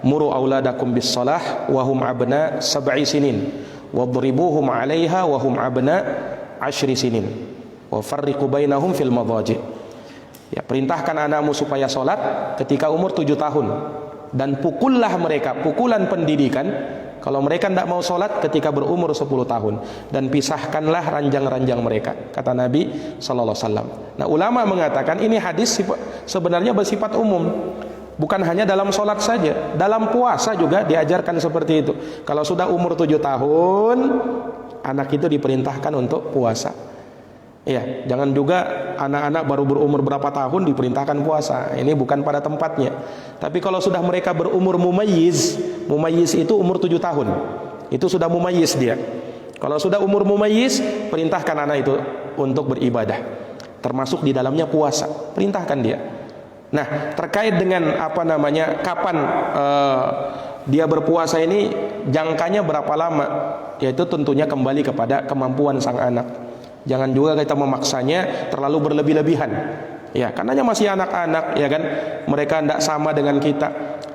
"Muru auladakum bis shalah wa hum abna sab'i sinin, wadribuhum 'alaiha wa hum abna 10 sinin, wa farriqu bainahum fil madhaji." Ya, perintahkan anakmu supaya sholat ketika umur 7 tahun, dan pukullah mereka pukulan pendidikan kalau mereka tidak mau sholat ketika berumur 10 tahun, dan pisahkanlah ranjang-ranjang mereka, kata Nabi sallallahu alaihi wasallam. Nah, ulama mengatakan ini hadis sebenarnya bersifat umum, bukan hanya dalam sholat saja, dalam puasa juga diajarkan seperti itu. Kalau sudah umur 7 tahun, anak itu diperintahkan untuk puasa. Ya, jangan juga anak-anak baru berumur berapa tahun diperintahkan puasa. Ini bukan pada tempatnya. Tapi kalau sudah mereka berumur mumayyiz itu umur 7 tahun. Itu sudah mumayyiz dia. Kalau sudah umur mumayyiz, perintahkan anak itu untuk beribadah. Termasuk di dalamnya puasa. Perintahkan dia. Nah, terkait dengan kapan dia berpuasa ini, jangkanya berapa lama? Yaitu tentunya kembali kepada kemampuan sang anak. Jangan juga kita memaksanya terlalu berlebih-lebihan. Ya, karenanya masih anak-anak, ya kan? Mereka tidak sama dengan kita.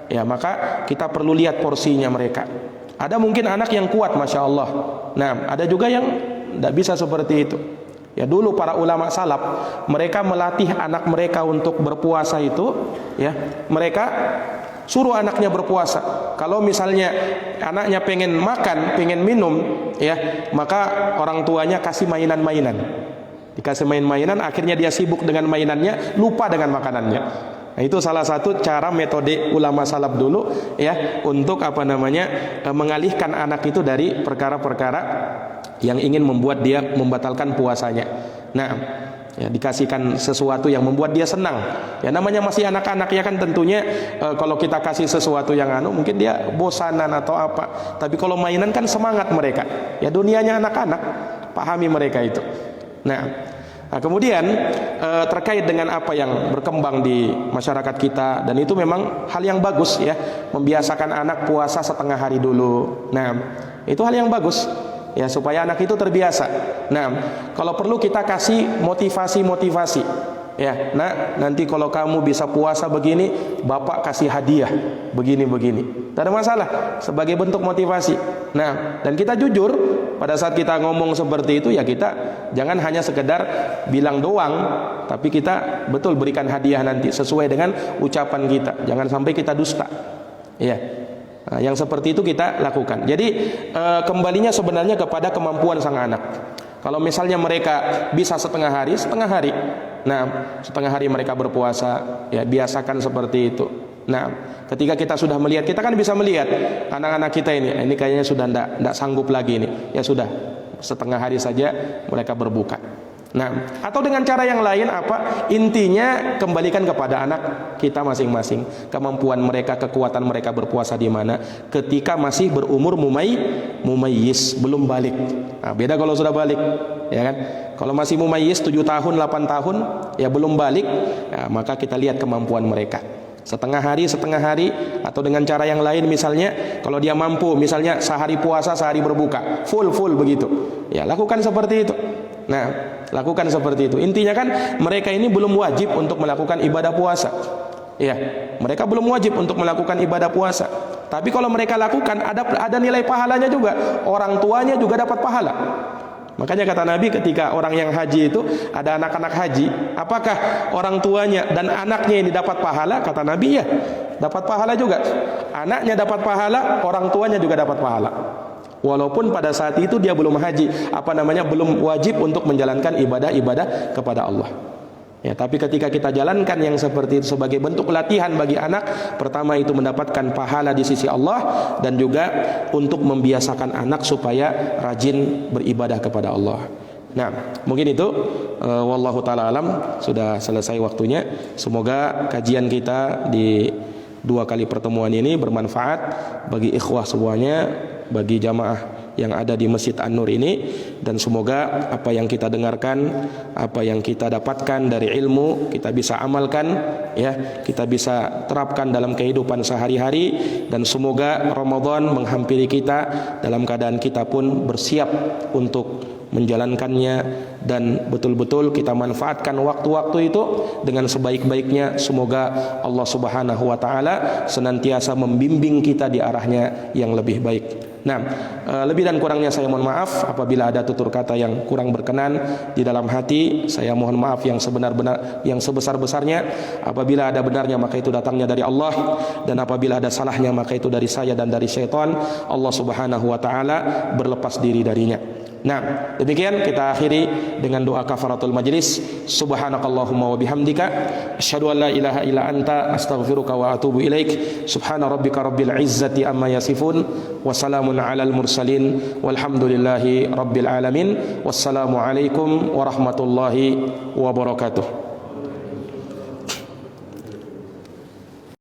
Ya, maka kita perlu lihat porsinya mereka. Ada mungkin anak yang kuat, masya Allah. Nah, ada juga yang tidak bisa seperti itu. Ya, dulu para ulama salaf mereka melatih anak mereka untuk berpuasa itu, ya, mereka suruh anaknya berpuasa. Kalau misalnya anaknya pengen makan, pengen minum, ya, maka orang tuanya kasih mainan-mainan. Dikasih main-mainan, akhirnya dia sibuk dengan mainannya, lupa dengan makanannya. Nah, itu salah satu cara metode ulama salaf dulu, ya, untuk mengalihkan anak itu dari perkara-perkara yang ingin membuat dia membatalkan puasanya. Nah, ya, dikasihkan sesuatu yang membuat dia senang. Ya, namanya masih anak-anak, ya kan, tentunya kalau kita kasih sesuatu yang mungkin dia bosanan atau apa. Tapi kalau mainan kan semangat mereka. Ya, dunianya anak-anak, pahami mereka itu. Nah, kemudian terkait dengan apa yang berkembang di masyarakat kita, dan itu memang hal yang bagus, ya, membiasakan anak puasa setengah hari dulu. Nah, itu hal yang bagus, ya, supaya anak itu terbiasa. Nah, kalau perlu kita kasih motivasi, ya, nah, nanti kalau kamu bisa puasa begini, bapak kasih hadiah begini. Tidak ada masalah, sebagai bentuk motivasi. Nah, dan kita jujur pada saat kita ngomong seperti itu, ya, kita jangan hanya sekedar bilang doang, tapi kita betul berikan hadiah nanti sesuai dengan ucapan kita. Jangan sampai kita dusta, ya. Nah, yang seperti itu kita lakukan. Jadi kembalinya sebenarnya kepada kemampuan sang anak. Kalau misalnya mereka bisa setengah hari, nah, setengah hari mereka berpuasa, ya, biasakan seperti itu. Nah, ketika kita sudah melihat, kita kan bisa melihat anak-anak kita ini kayaknya sudah tidak sanggup lagi ini, ya sudah, setengah hari saja mereka berbuka. Nah, atau dengan cara yang lain apa? Intinya kembalikan kepada anak kita masing-masing, kemampuan mereka, kekuatan mereka berpuasa di mana ketika masih berumur mumayyiz, belum balik. Nah, beda kalau sudah balik, ya kan? Kalau masih mumayyiz 7 tahun, 8 tahun, ya belum balik, ya, maka kita lihat kemampuan mereka. Setengah hari, atau dengan cara yang lain, misalnya kalau dia mampu, misalnya sehari puasa, sehari berbuka, full begitu. Ya, lakukan seperti itu. Nah, lakukan seperti itu. Intinya kan mereka ini belum wajib untuk melakukan ibadah puasa. Ya, mereka belum wajib untuk melakukan ibadah puasa. Tapi kalau mereka lakukan, ada nilai pahalanya juga. Orang tuanya juga dapat pahala. Makanya kata Nabi, ketika orang yang haji itu ada anak-anak haji, apakah orang tuanya dan anaknya ini dapat pahala? Kata Nabi, ya, dapat pahala juga. Anaknya dapat pahala, orang tuanya juga dapat pahala. Walaupun pada saat itu dia belum haji, belum wajib untuk menjalankan ibadah kepada Allah. Ya, tapi ketika kita jalankan yang seperti itu sebagai bentuk latihan bagi anak, pertama itu mendapatkan pahala di sisi Allah, dan juga untuk membiasakan anak supaya rajin beribadah kepada Allah. Nah, mungkin itu wallahu taala alam, sudah selesai waktunya. Semoga kajian kita di 2 kali pertemuan ini bermanfaat bagi ikhwah semuanya, bagi jamaah yang ada di Masjid An-Nur ini, dan semoga apa yang kita dengarkan, apa yang kita dapatkan dari ilmu kita bisa amalkan, ya, kita bisa terapkan dalam kehidupan sehari-hari, dan semoga Ramadan menghampiri kita dalam keadaan kita pun bersiap untuk menjalankannya, dan betul-betul kita manfaatkan waktu-waktu itu dengan sebaik-baiknya. Semoga Allah Subhanahu wa taala senantiasa membimbing kita di arahnya yang lebih baik. Nah, lebih dan kurangnya saya mohon maaf apabila ada tutur kata yang kurang berkenan di dalam hati. Saya mohon maaf yang sebesar-besarnya. Apabila ada benarnya maka itu datangnya dari Allah, dan apabila ada salahnya maka itu dari saya dan dari syaitan. Allah Subhanahu wa taala berlepas diri darinya. Nah, demikian kita akhiri dengan doa kafaratul majlis. Subhanakallahumma wa bihamdika asyhadu an la ilaha illa anta astaghfiruka wa atubu ilaik. Subhana rabbika rabbil izzati amma yasifun wa salamun alal mursalin walhamdulillahi rabbil alamin. Wassalamu alaikum warahmatullahi wabarakatuh.